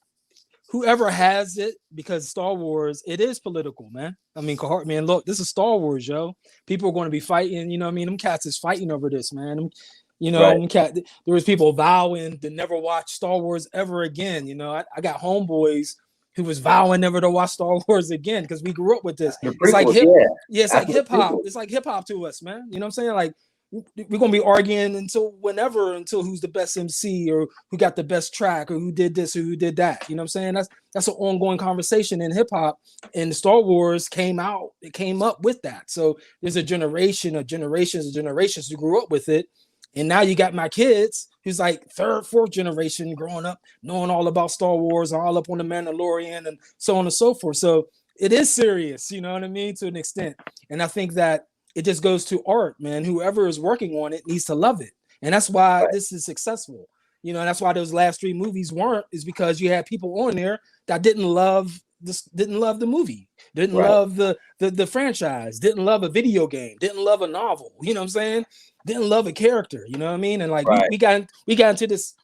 whoever has it, because Star Wars, it is political, man. I mean, man, look, this is Star Wars, yo. People are going to be fighting, you know what I mean? Them cats is fighting over this, man. You know, there was people vowing to never watch Star Wars ever again. You know, I got homeboys who was vowing never to watch Star Wars again because we grew up with this. It's like it's like hip hop. It's like hip hop to us, man. You know what I'm saying? Like, we're gonna be arguing until who's the best MC, or who got the best track, or who did this or who did that. You know what I'm saying? That's an ongoing conversation in hip hop. And Star Wars came up with that. So there's a generation of generations who grew up with it. And now you got my kids who's like third, fourth generation growing up, knowing all about Star Wars, all up on the Mandalorian and so on and so forth. So it is serious, you know what I mean, to an extent. And I think that it just goes to art, man. Whoever is working on it needs to love it. And that's why this is successful. You know, and that's why those last 3 movies weren't, is because you had people on there that didn't love the movie, didn't love the franchise, didn't love a video game, didn't love a novel, you know what I'm saying? Didn't love a character, you know what I mean? And like, we got into this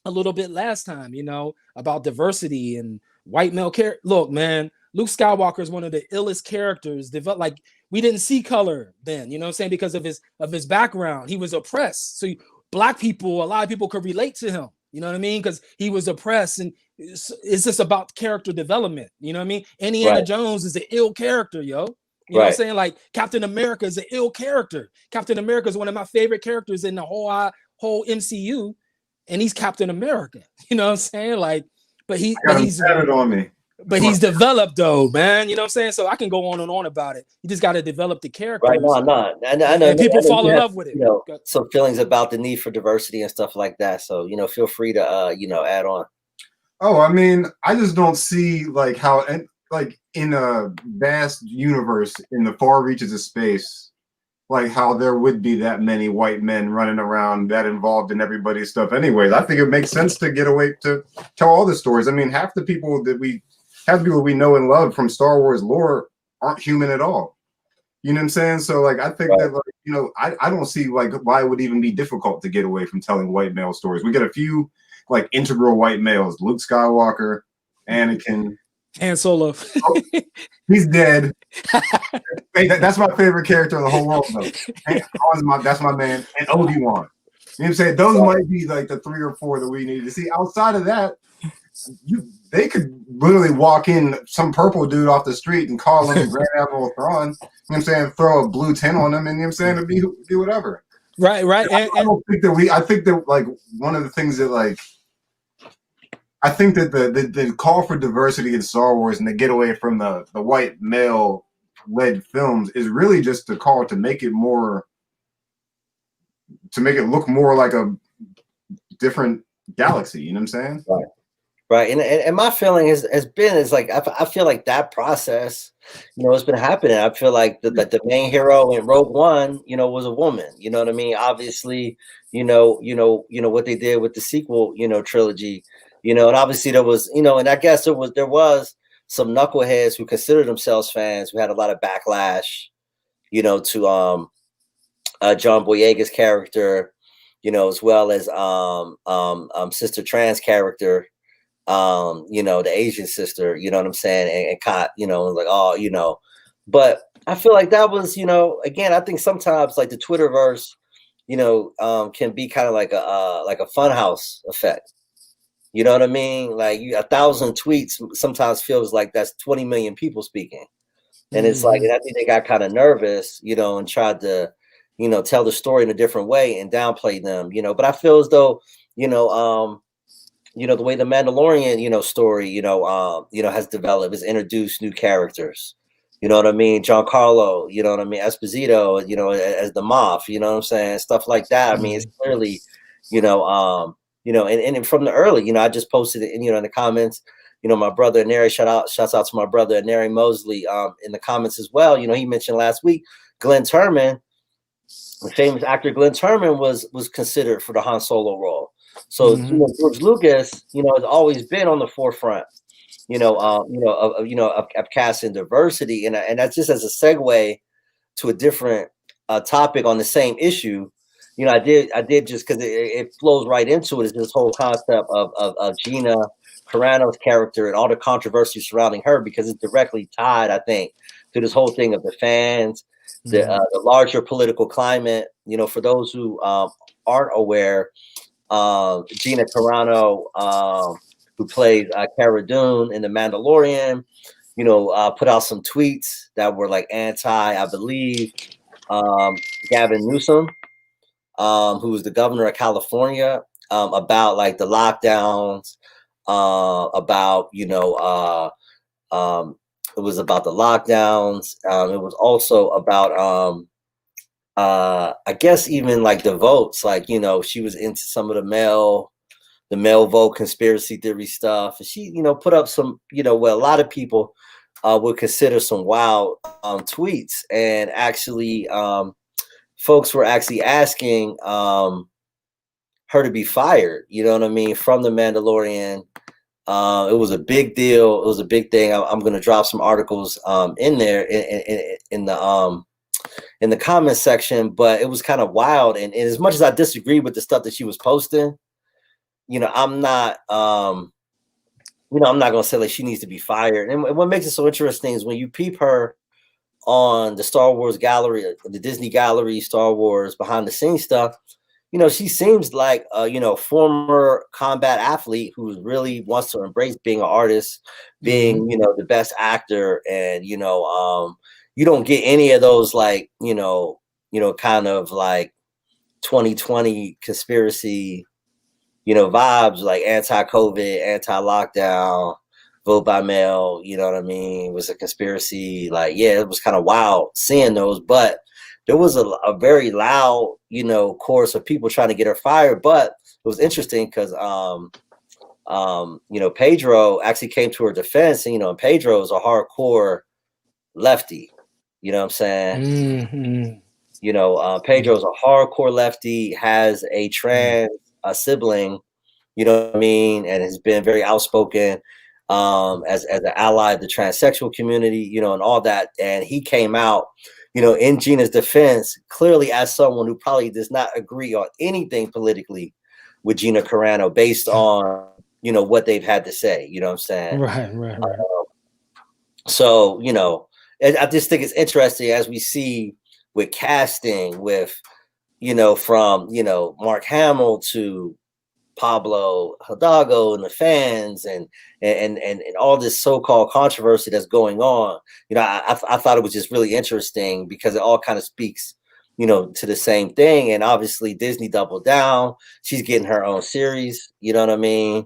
a little bit last time, you know, about diversity and white male character. Look, man, Luke Skywalker is one of the illest characters. Like, we didn't see color then, you know what I'm saying? Because of his background, he was oppressed. So Black people, a lot of people could relate to him, you know what I mean? Because he was oppressed, and it's just about character development, you know what I mean? Indiana Jones is an ill character, yo. You know what I'm saying? Like, Captain America is an ill character. Captain America is one of my favorite characters in the whole MCU. and he's Captain America. You know what I'm saying? Like, but he's on me. But he's developed though, man. You know what I'm saying? So I can go on and on about it. You just got to develop the characters. Right. No, no. I know, and people fall in love with it. You know, some feelings about the need for diversity and stuff like that. So, you know, feel free to, you know, add on. Oh, I mean, I just don't see like how, like in a vast universe in the far reaches of space, like how there would be that many white men running around that involved in everybody's stuff. Anyways, I think it makes sense to get away to tell all the stories. I mean, half the people we know and love from Star Wars lore aren't human at all. You know what I'm saying? So like, I think that, like, you know, I don't see like why it would even be difficult to get away from telling white male stories. We get a few like integral white males: Luke Skywalker, Anakin, Han Solo. He's dead. Hey, that's my favorite character in the whole world, though. That's my man. And Obi-Wan. You know what I'm saying? Those might be like the 3 or 4 that we need to see. Outside of that, they could literally walk in some purple dude off the street and call him Grand Admiral Thrawn. You know what I'm saying? Throw a blue tint on him, and you know what I'm saying? It'd be whatever. Right. I don't think that I think that like one of the things that like I think that the call for diversity in Star Wars and to get away from the white male led films is really just a call to make it look more like a different galaxy. You know what I'm saying? Right. And my feeling is like I feel like that process, you know, has been happening. I feel like the main hero in Rogue One, you know, was a woman. You know what I mean? Obviously, you know what they did with the sequel, you know, trilogy, you know, and obviously there was, you know, and I guess there was some knuckleheads who considered themselves fans who had a lot of backlash, you know, to John Boyega's character, you know, as well as Sister Tran's character. You know, the Asian sister, you know what I'm saying, and caught, you know, like, oh, you know, but I feel like that was, you know, again, I think sometimes like the Twitterverse, you know, can be kind of like a funhouse effect. You know what I mean? Like 1,000 tweets sometimes feels like that's 20 million people speaking, and it's like, and I think they got kind of nervous, you know, and tried to, you know, tell the story in a different way and downplay them, you know. But I feel as though, you know, the way the Mandalorian, you know, story, you know, has developed, has introduced new characters. You know what I mean? Giancarlo, you know what I mean? Esposito, you know, as the Moff, you know what I'm saying? Stuff like that. I mean, it's clearly, you know, and from the early, you know, I just posted it, you know, in the comments, you know, my brother Neri, shouts out to my brother Neri Mosley, in the comments as well. You know, he mentioned last week, Glenn Turman, the famous actor Glenn Turman was considered for the Han Solo role. So you know, George Lucas, you know, has always been on the forefront, you know, of casting diversity, and that's just as a segue to a different topic on the same issue. You know, I did just because it flows right into it. Is this whole concept of Gina Carano's character and all the controversy surrounding her, because it's directly tied, I think, to this whole thing of the fans, the larger political climate. You know, for those who aren't aware. Gina Carano, who plays Cara Dune in The Mandalorian, you know, put out some tweets that were like I believe, Gavin Newsom, who was the governor of California, about like the lockdowns, about, you know, it was about the lockdowns. It was also about, I guess even like the votes, like, you know, she was into some of the male vote conspiracy theory stuff. And she, you know, put up some, you know, what a lot of people would consider some wild tweets. And actually, folks were actually asking her to be fired, you know what I mean, from The Mandalorian. It was a big deal. It was a big thing. I'm going to drop some articles in there in the comment section, but it was kind of wild. And as much as I disagree with the stuff that she was posting, you know, I'm not going to say like she needs to be fired. And what makes it so interesting is when you peep her on the Star Wars gallery, the Disney gallery, Star Wars behind the scenes stuff, you know, she seems like a, you know, former combat athlete who really wants to embrace being an artist, being, you know, the best actor. And, you know, you don't get any of those, like, you know, kind of like 2020 conspiracy, vibes like anti-COVID, anti-lockdown, vote by mail, you know what I mean? It was a conspiracy. Like, yeah, it was kind of wild seeing those, but there was a very loud, chorus of people trying to get her fired. But it was interesting because, Pedro actually came to her defense, and Pedro is a hardcore lefty. You know what I'm saying? Mm-hmm. Pedro's a hardcore lefty, has a trans sibling, you know what I mean, and has been very outspoken as an ally of the transsexual community, and all that. And he came out, in Gina's defense, clearly as someone who probably does not agree on anything politically with Gina Carano based on, what they've had to say. You know what I'm saying? Right. So, I just think it's interesting as we see with casting with, from, Mark Hamill to Pablo Hidalgo and the fans and all this so-called controversy that's going on. I thought it was just really interesting because it all kind of speaks, to the same thing. And obviously Disney doubled down. She's getting her own series. You know what I mean?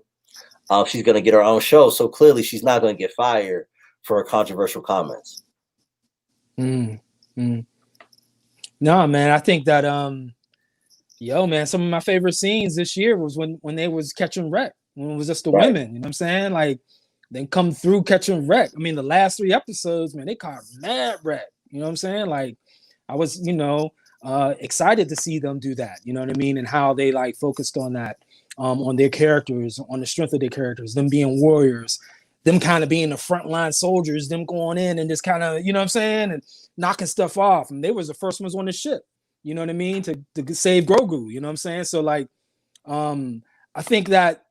She's going to get her own show. So clearly she's not going to get fired for her controversial comments. No, man, I think that man, some of my favorite scenes this year was when they was catching wreck, when it was just the women, you know what I'm saying? Like, they come through catching wreck. I mean, the last 3 episodes, man, they caught mad wreck, you know what I'm saying? Like, I was, excited to see them do that, you know what I mean? And how they like focused on that, on their characters, on the strength of their characters, them being warriors, them kind of being the frontline soldiers, them going in and just kind of, you know what I'm saying, and knocking stuff off. And they was the first ones on the ship, you know what I mean, to save Grogu, you know what I'm saying? So like, I think that,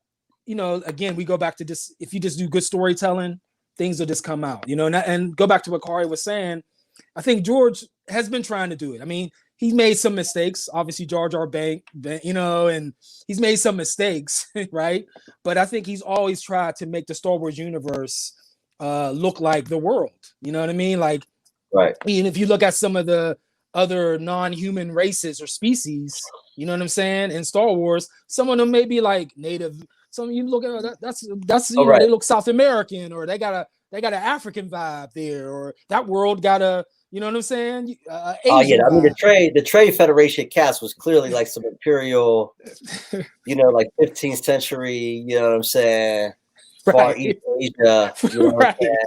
again, we go back to this, if you just do good storytelling, things will just come out, and go back to what Kari was saying. I think George has been trying to do it. I mean, he's made some mistakes, obviously Jar Jar Binks, and he's made some mistakes, right? But I think he's always tried to make the Star Wars universe look like the world, you know what I mean? Like, right. And if you look at some of the other non-human races or species, you know what I'm saying, in Star Wars, some of them may be like native. Some you look at that's right. They look South American, or they got an African vibe there, or that world got a, you know what I'm saying? Asian I mean, vibe. the Trade Federation cast was clearly like some imperial, like 15th century, you know what I'm saying? Far East Asia, you know what I'm saying?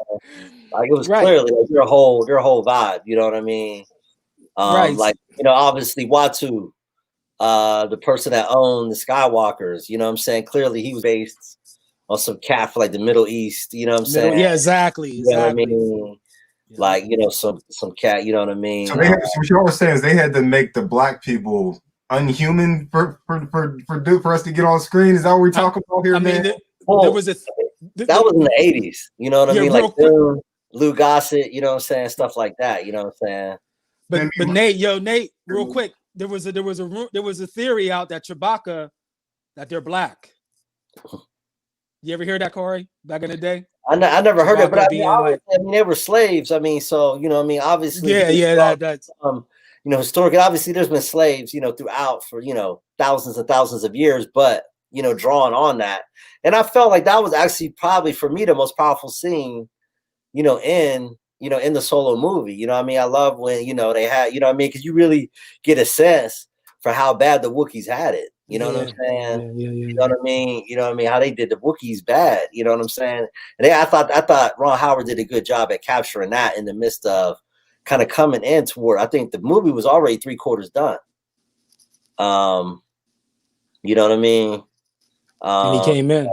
Like, it was clearly like their whole vibe, you know what I mean? Like, obviously Watu, the person that owned the Skywalkers, you know what I'm saying? Clearly he was based on some cat for like the Middle East, you know what I'm saying? Yeah, exactly. You know what I mean? Yeah. Like, some cat, you know what I mean? So what you're saying is they had to make the black people unhuman for us to get on screen. Is that what we're talking about here, man? There was that was in the 80s, you know what I mean? Like Lou Gossett, you know what I'm saying? Stuff like that, you know what I'm saying? But Nate, real quick, there was a theory out that Chewbacca, that they're black. You ever hear that, Corey? Back in the day, I never heard it, but I mean, they were slaves. I mean, so you know, what I mean, obviously, that's historically, obviously, there's been slaves, throughout for thousands and thousands of years, but drawing on that, and I felt like that was actually probably for me the most powerful scene, in the Solo movie. You know what I mean? I love when they had, you know what I mean, because you really get a sense for how bad the Wookiees had it. You know what I'm saying? You know what I mean? You know what I mean? How they did the Wookiees bad. You know what I'm saying? And I thought Ron Howard did a good job at capturing that in the midst of kind of coming in toward. I think the movie was already 3/4 done. You know what I mean? And he came in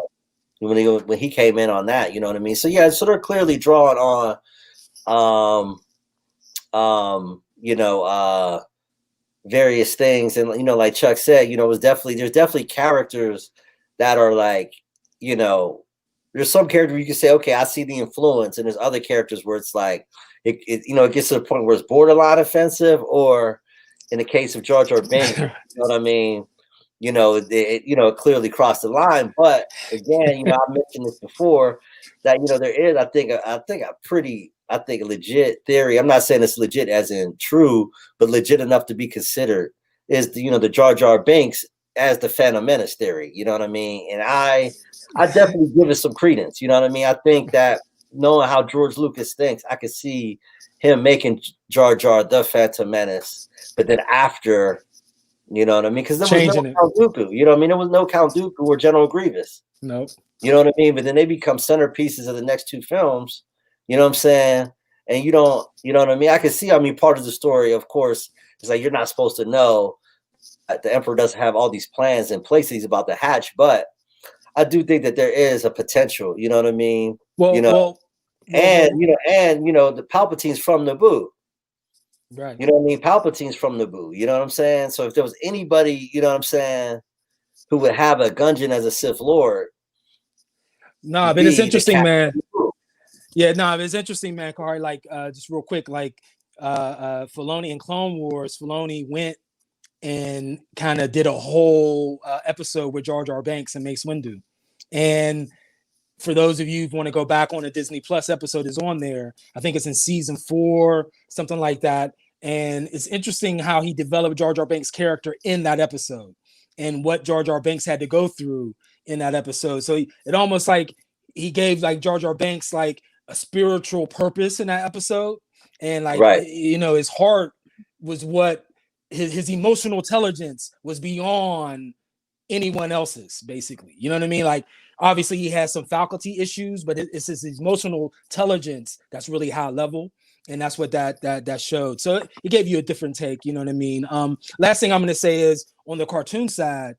when he came in on that. You know what I mean? So yeah, so they're clearly drawing on, various things, and like Chuck said, there's definitely characters that are like, there's some character you can say, okay, I see the influence, and there's other characters where it's like it gets to the point where it's borderline offensive, or in the case of Jar Jar Binks, you know what I mean, it clearly crossed the line. But again, I mentioned this before that there is, I think a legit theory. I'm not saying it's legit as in true, but legit enough to be considered is the Jar Jar Binks as the Phantom Menace theory. You know what I mean? And I definitely give it some credence. You know what I mean? I think that knowing how George Lucas thinks, I could see him making Jar Jar the Phantom Menace, but then after, you know what I mean? Because there was no Count Dooku. You know what I mean? There was no Count Dooku or General Grievous. Nope. You know what I mean? But then they become centerpieces of the next two films. You know what I'm saying? And you don't, you know what I mean? I can see, I mean, part of the story, of course, is like you're not supposed to know that the Emperor doesn't have all these plans in place that he's about to hatch. But I do think that there is a potential, you know what I mean? Well, you know, the Palpatine's from Naboo. Right. You know what I mean? Palpatine's from Naboo. You know what I'm saying? So if there was anybody, you know what I'm saying, who would have a Gungeon as a Sith Lord. No, but it's interesting, man. Yeah, no, it's interesting, man, Kahari. Like, just real quick, like Filoni in Clone Wars, Filoni went and kind of did a whole episode with Jar Jar Banks and Mace Windu. And for those of you who want to go back on a Disney Plus episode is on there. I think it's in season 4, something like that. And it's interesting how he developed Jar Jar Banks' character in that episode and what Jar Jar Banks had to go through in that episode. So it almost like he gave like Jar Jar Banks like a spiritual purpose in that episode. And like, right. You know, his heart was what his emotional intelligence was beyond anyone else's, basically. You know what I mean? Like, obviously he has some faculty issues, but it's his emotional intelligence that's really high level, and that's what that showed. So it gave you a different take. You know what I mean? Last thing I'm going to say is on the cartoon side,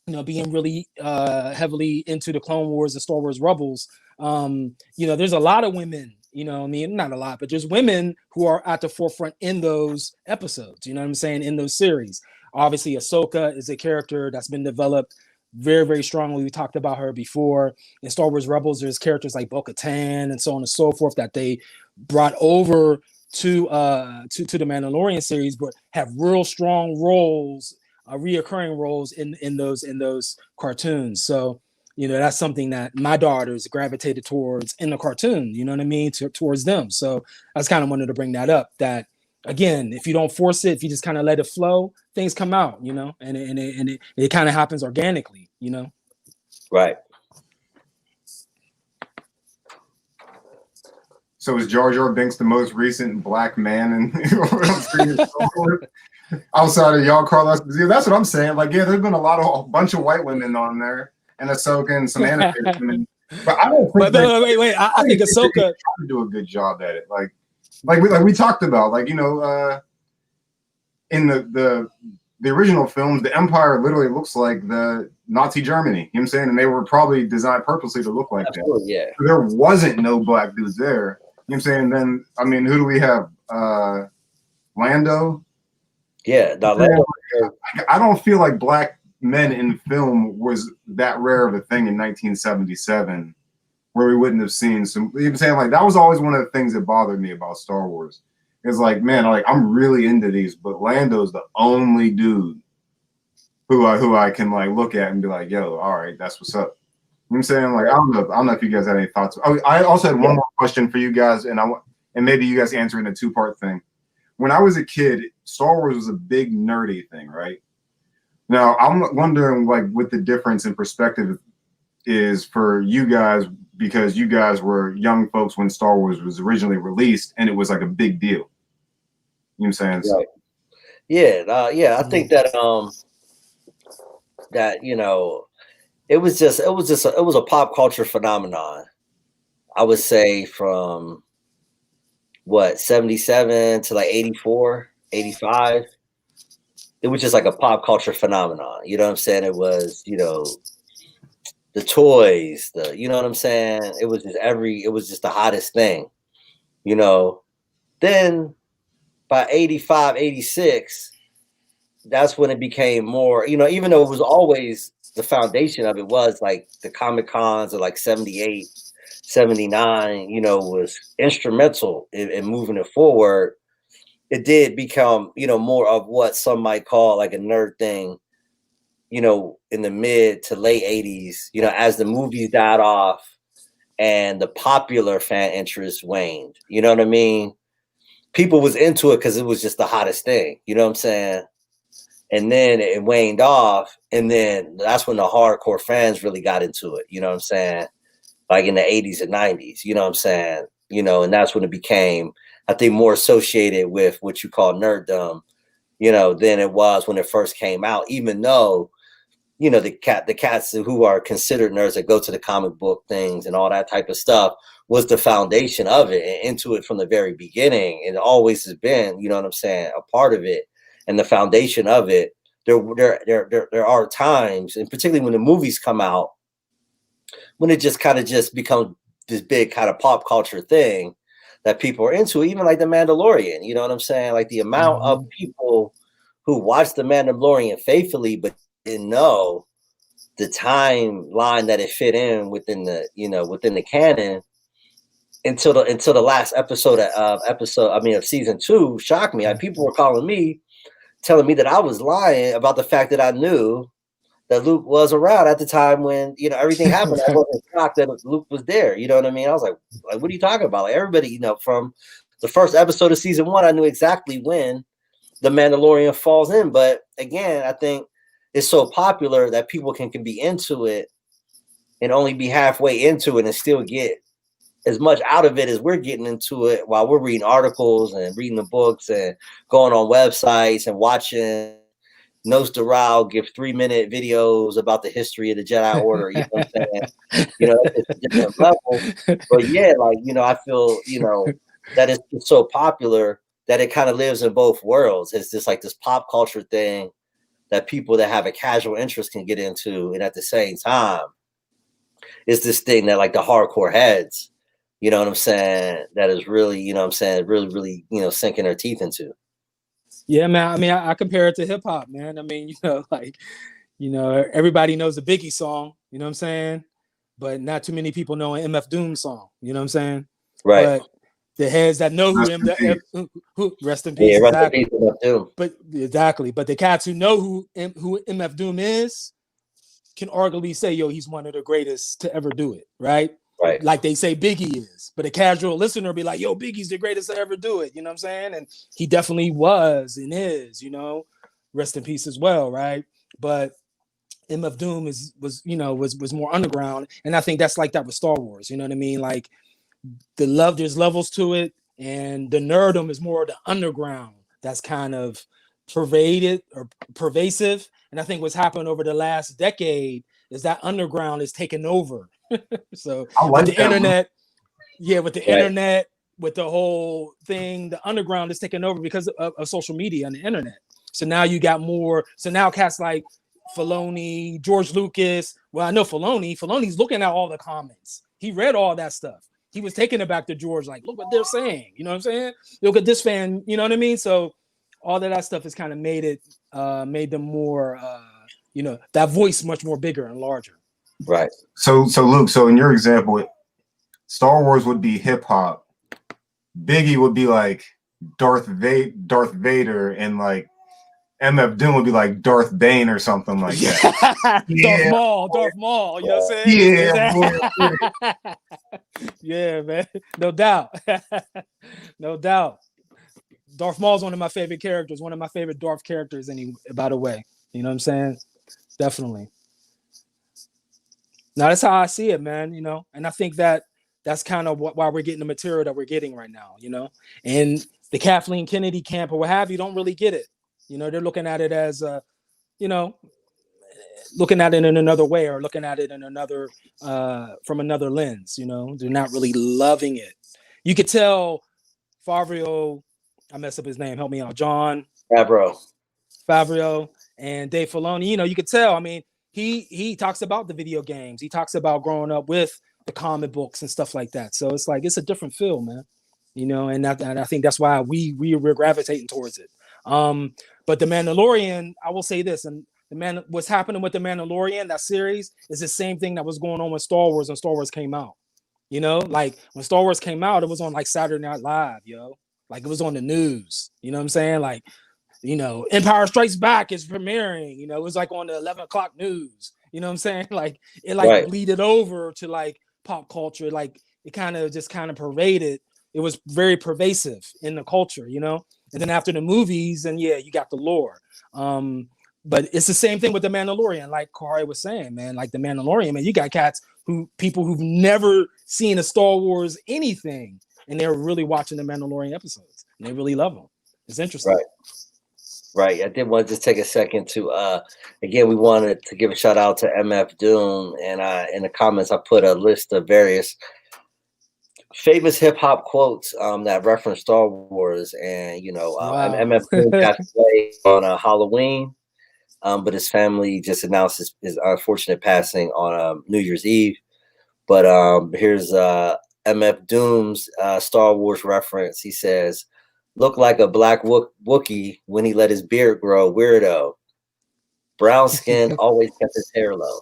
you know, being really heavily into the Clone Wars and Star Wars Rebels, you know, there's a lot of women. You know what I mean? Not a lot, but there's women who are at the forefront in those episodes. You know what I'm saying? In those series. Obviously, Ahsoka is a character that's been developed very, very strongly. We talked about her before. In Star Wars Rebels, there's characters like Bo-Katan and so on and so forth that they brought over to the Mandalorian series, but have real strong roles, reoccurring roles in those cartoons. So, you know, that's something that my daughters gravitated towards in the cartoon. You know what I mean? Towards them. So I just kind of wanted to bring that up. That again, if you don't force it, if you just kind of let it flow, things come out, you know, and it kind of happens organically, you know. Right. So is Jar Jar Binks the most recent black man in outside of y'all, Carlos? That's what I'm saying. Like, yeah, there's been a bunch of white women on there, and Ahsoka and some animated women. But I don't think. Wait. I think Ahsoka trying to do a good job at it. Like we talked about, like, you know, in the original films, the Empire literally looks like the Nazi Germany. You know what I'm saying? And they were probably designed purposely to look like that. Yeah. So there wasn't no black dudes there. You know what I'm saying? And then, I mean, who do we have? Lando? Yeah, Lando. I don't feel like black men in film was that rare of a thing in 1977. Where we wouldn't have seen some, you know what I'm saying? Like, that was always one of the things that bothered me about Star Wars. It's like, man, like, I'm really into these, but Lando's the only dude who I can like look at and be like, yo, all right, that's what's up. You know what I'm saying? Like, I don't know if you guys had any thoughts. Oh, I also had one more question for you guys, and maybe you guys answer in a 2-part thing. When I was a kid, Star Wars was a big nerdy thing, right? Now I'm wondering, like, what the difference in perspective is for you guys, because you guys were young folks when Star Wars was originally released, and it was like a big deal. You know what I'm saying? Right. Yeah. I think that that, you know, it was a pop culture phenomenon. I would say from what, 77 to like 84, 85. It was just like a pop culture phenomenon. You know what I'm saying? It was, you know, the toys, you know what I'm saying? It was just the hottest thing, you know. Then by 85, 86, that's when it became more, you know, even though it was always the foundation of it was like the Comic Cons of like 78, 79, you know, was instrumental in moving it forward. It did become, you know, more of what some might call like a nerd thing, you know, in the mid to late 80s, you know, as the movies died off and the popular fan interest waned. You know what I mean? People was into it because it was just the hottest thing. You know what I'm saying? and then it waned off, and then that's when the hardcore fans really got into it. You know what I'm saying? Like in the 80s and 90s. You know what I'm saying? You know, and that's when it became, I think, more associated with what you call nerddom, you know, than it was when it first came out. Even though, you know, the cats who are considered nerds that go to the comic book things and all that type of stuff was the foundation of it and into it from the very beginning. And it always has been, you know what I'm saying, a part of it and the foundation of it. There are times, and particularly when the movies come out, when it just kind of just becomes this big kind of pop culture thing that people are into, even like the Mandalorian, you know what I'm saying? Like the amount of people who watch the Mandalorian faithfully, but didn't know the timeline that it fit in within the, you know, within the canon until the last episode of season 2 shocked me. People were calling me, telling me that I was lying about the fact that I knew that Luke was around at the time when, you know, everything happened. I wasn't shocked that Luke was there. You know what I mean? I was like, what are you talking about? Like everybody, you know, from the first episode of season 1, I knew exactly when the Mandalorian falls in. But again, I think it's so popular that people can be into it and only be halfway into it and still get as much out of it as we're getting into it while we're reading articles and reading the books and going on websites and watching Nose Doral give 3-minute videos about the history of the Jedi Order. You know what I'm saying? You know, it's a different level. But yeah, like, you know, I feel, you know, that it's so popular that it kind of lives in both worlds. It's just like this pop culture thing that people that have a casual interest can get into. And at the same time, it's this thing that like the hardcore heads, you know what I'm saying, that is really, you know what I'm saying, really, really, you know, sinking their teeth into. Yeah, man. I mean, I compare it to hip hop, man. I mean, you know, like, you know, everybody knows the Biggie song, you know what I'm saying? But not too many people know an MF Doom song, you know what I'm saying? Right. But the heads that know who rest in peace, yeah, exactly. Rest in peace, MF Doom. But exactly. But the cats who know who MF Doom is can arguably say, yo, he's one of the greatest to ever do it, right? Right. Like they say Biggie is, but a casual listener be like, yo, Biggie's the greatest to ever do it. You know what I'm saying? And he definitely was and is, you know, rest in peace as well. Right. But MF Doom was more underground. And I think that's like that with Star Wars. You know what I mean? Like there's levels to it. And the nerdom is more the underground that's kind of pervasive. And I think what's happened over the last decade is that underground is taken over. So with the internet, internet, with the whole thing, the underground is taken over because of social media and the internet. So now you got more. So now cats like Filoni, George Lucas. Well, I know Filoni's looking at all the comments. He read all that stuff. He was taking it back to George, like, look what they're saying. You know what I'm saying? Look at this fan. You know what I mean? So all of that stuff has kind of made them more, you know, that voice much more bigger and larger. Right. So Luke, so in your example, Star Wars would be hip hop. Biggie would be like Darth Vader, and like MF Doom would be like Darth Bane or something like that. Darth Maul. You know what I'm saying? Yeah. Yeah, man. No doubt. No doubt. Darth Maul's one of my favorite characters. One of my favorite Darth characters. By the way, you know what I'm saying? Definitely. Now that's how I see it, man. You know, and I think that's kind of why we're getting the material that we're getting right now. You know, and the Kathleen Kennedy camp or what have you don't really get it. You know, they're looking at it as you know, looking at it in another way or looking at it in another from another lens. You know, they're not really loving it. You could tell Favreau, I messed up his name. Help me out, John Favreau and Dave Filoni. You know, you could tell. I mean, he talks about the video games. He talks about growing up with the comic books and stuff like that. So it's like it's a different feel, man. You know, and I think that's why we're gravitating towards it. But the Mandalorian, I will say this, and what's happening with the Mandalorian, that series, is the same thing that was going on with Star Wars when Star Wars came out. You know, like when Star Wars came out, it was on like Saturday Night Live, yo. Like it was on the news. You know what I'm saying? Like, you know, Empire Strikes Back is premiering. You know, it was like on the 11 o'clock news. You know what I'm saying? Like it bleeded over to like pop culture. Like it kind of pervaded. It was very pervasive in the culture, you know? And then after the movies, and yeah, you got the lore. But it's the same thing with the Mandalorian, like Kari was saying, man. Like the Mandalorian, man, you got people who've never seen a Star Wars anything, and they're really watching the Mandalorian episodes, and they really love them. It's interesting. Right. I did want to just take a second to again, we wanted to give a shout out to MF Doom, and in the comments I put a list of various famous hip hop quotes that reference Star Wars, and Wow. MF Doom passed away on Halloween, but his family just announced his unfortunate passing on New Year's Eve. But here's MF Doom's Star Wars reference. He says, "Look like a black Wookiee when he let his beard grow, weirdo. Brown skin, always kept his hair low."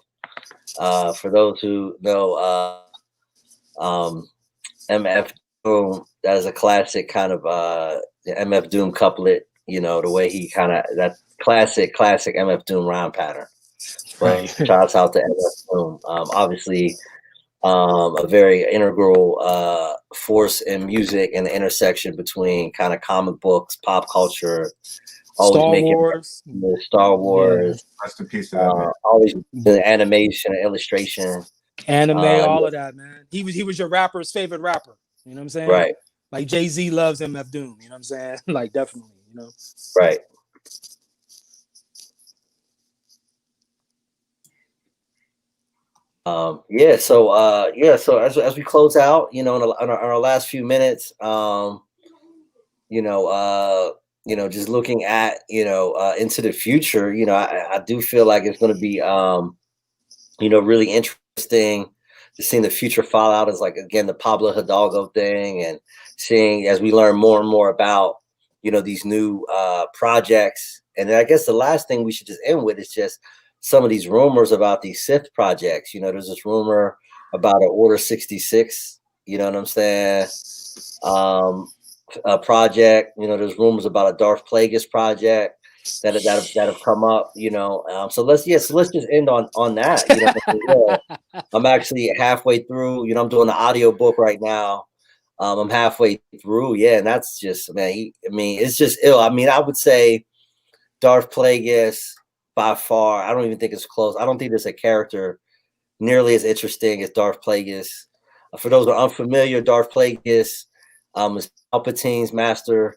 For those who know MF Doom, that is a classic kind of MF Doom couplet, the way he kind of, that classic MF Doom rhyme pattern. But shouts out to MF Doom. Obviously, a very integral force in music and the intersection between kind of comic books, pop culture, always Star making Wars. Star Wars, Rest in peace to that man. always the animation and illustration, anime, all of that, man. He was your rapper's favorite rapper. You know what I'm saying? right? Like Jay-Z loves MF Doom. You know what I'm saying? Like definitely. Right. So as we close out, in our last few minutes, just looking at into the future, I do feel like it's going to be really interesting to seeing the future fallout is like, again, the Pablo Hidalgo thing, and seeing as we learn more and more about these new projects. And then I guess the last thing we should just end with is just some of these rumors about these Sith projects. There's this rumor about an Order 66, you know what I'm saying? A project, there's rumors about a Darth Plagueis project that have come up, so let's just end on that. I'm actually halfway through, I'm doing the audio book right now. I'm halfway through, and that's just, man, it's just ill. I would say Darth Plagueis, by far, I don't even think it's close. I don't think there's a character nearly as interesting as Darth Plagueis. For those who are unfamiliar, Darth Plagueis is Palpatine's master,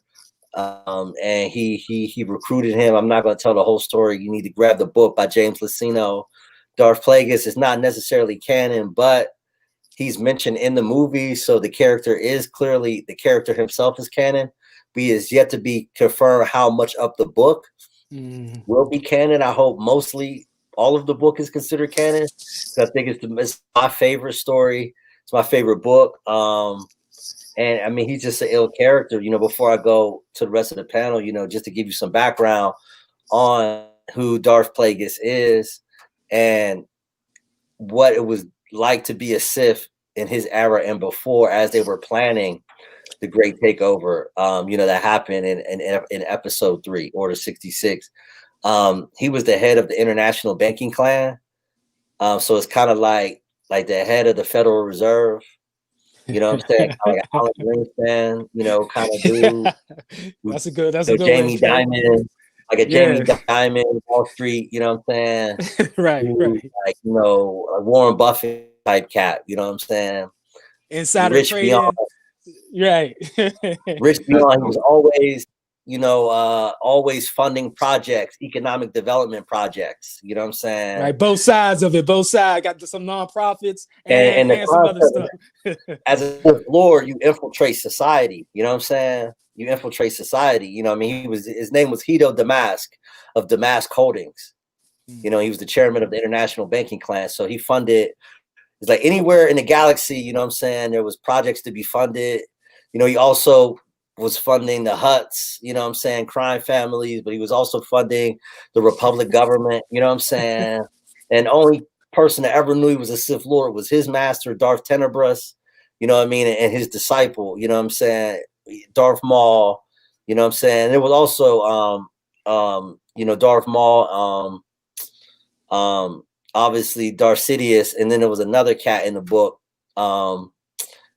and he recruited him. I'm not going to tell the whole story. You need to grab the book by James Luceno. Darth Plagueis is not necessarily canon, but he's mentioned in the movie, so the character is clearly, the character himself is canon. But he is yet to be confirmed how much of the book will be canon. I hope mostly all of the book is considered canon. I think it's my favorite story. It's my favorite book. And he's just an ill character. Before I go to the rest of the panel, just to give you some background on who Darth Plagueis is and what it was like to be a Sith in his era and before, as they were planning the great takeover, that happened in episode 3, Order 66. He was the head of the International Banking Clan. So it's kind of like the head of the Federal Reserve. You know what I'm saying? Like Alan Greenspan, kind of dude. That's a good Jamie Dimon, like a Jamie Dimon, Wall Street, you know what I'm saying? right. Like, a Warren Buffett type cat, you know what I'm saying? Insider Rich trading. beyond. Right. Rich beyond. He was always, always funding projects, economic development projects. You know what I'm saying? Right. Both sides of it. Both sides got some nonprofits and some other stuff. As a Lord, you infiltrate society. You know what I'm saying? You infiltrate society. His name was Hito Damask of Damask Holdings. He was the chairman of the International Banking Clan. So he funded, it's like anywhere in the galaxy, you know what I'm saying, there was projects to be funded. He also was funding the Hutts, you know what I'm saying, crime families, but he was also funding the Republic government, you know what I'm saying? And only person that ever knew he was a Sith Lord was his master, Darth Tenebrous, you know what I mean, and his disciple, you know what I'm saying, Darth Maul, you know what I'm saying? And there was also Darth Maul, obviously Darth Sidious, and then there was another cat in the book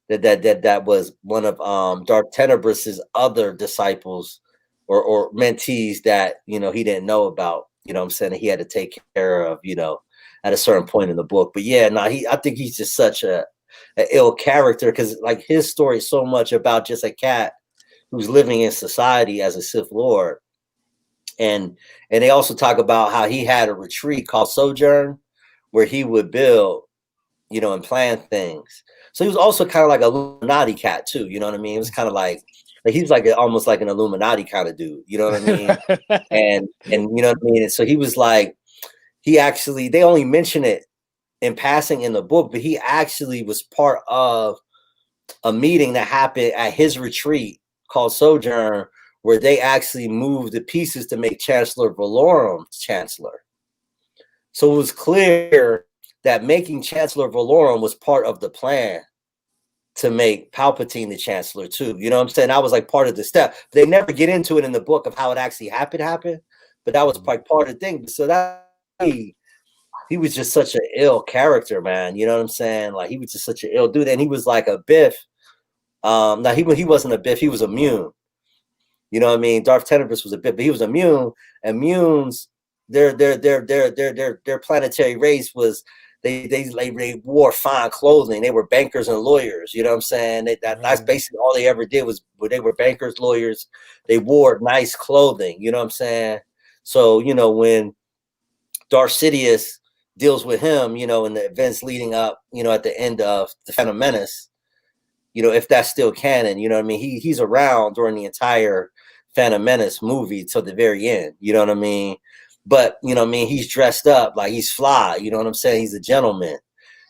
that was one of Darth Tenebrous's other disciples or mentees that he didn't know about. you know what I'm saying, that he had to take care of, you know, at a certain point in the book. But yeah, no, I think he's just such a ill character, because like his story is so much about just a cat who's living in society as a Sith Lord. And they also talk about how he had a retreat called Sojourn where he would build, you know, and plan things. So he was also kind of like a Illuminati cat too, you know what I mean? It was kind of like he's like almost like an Illuminati kind of dude, you know what I mean? and you know what I mean? And so he was like, he actually, they only mention it in passing in the book, but he actually was part of a meeting that happened at his retreat called Sojourn, where they actually moved the pieces to make Chancellor Valorum chancellor. So it was clear that making Chancellor Valorum was part of the plan to make Palpatine the chancellor too. You know what I'm saying? That was like part of the step. They never get into it in the book of how it actually happened, but that was like part of the thing. So that he was just such an ill character, man. You know what I'm saying? Like he was just such an ill dude, and he was like a Biff. Now he wasn't a Biff, he was immune. You know what I mean? Darth Tenebrous was a Biff, but he was immune. And Munes, their planetary race was they wore fine clothing. They were bankers and lawyers. You know what I'm saying? That's basically all they ever did was they were bankers, lawyers. They wore nice clothing. You know what I'm saying? So you know when Darth Sidious deals with him, you know, in the events leading up, you know, at the end of the Phantom Menace, you know, if that's still canon, you know what I mean? He's around during the entire Phantom Menace movie till the very end, you know what I mean? But, you know what I mean? He's dressed up like he's fly, you know what I'm saying? He's a gentleman,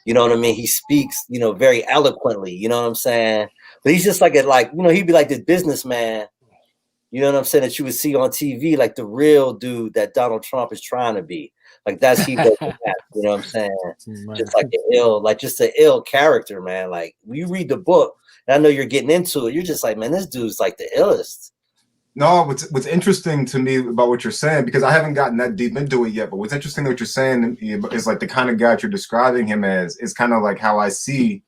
you know what I mean? He speaks, you know, very eloquently, you know what I'm saying? But he's just like, you know, he'd be like this businessman, you know what I'm saying, that you would see on TV, like the real dude that Donald Trump is trying to be. Like that's he goes to that, you know what I'm saying? Just like just an ill character, man. Like when you read the book, and I know you're getting into it, you're just like, man, this dude's like the illest. No, what's interesting to me about what you're saying, because I haven't gotten that deep into it yet, but what's interesting that what you're saying is like the kind of guy you're describing him as is kind of like how I see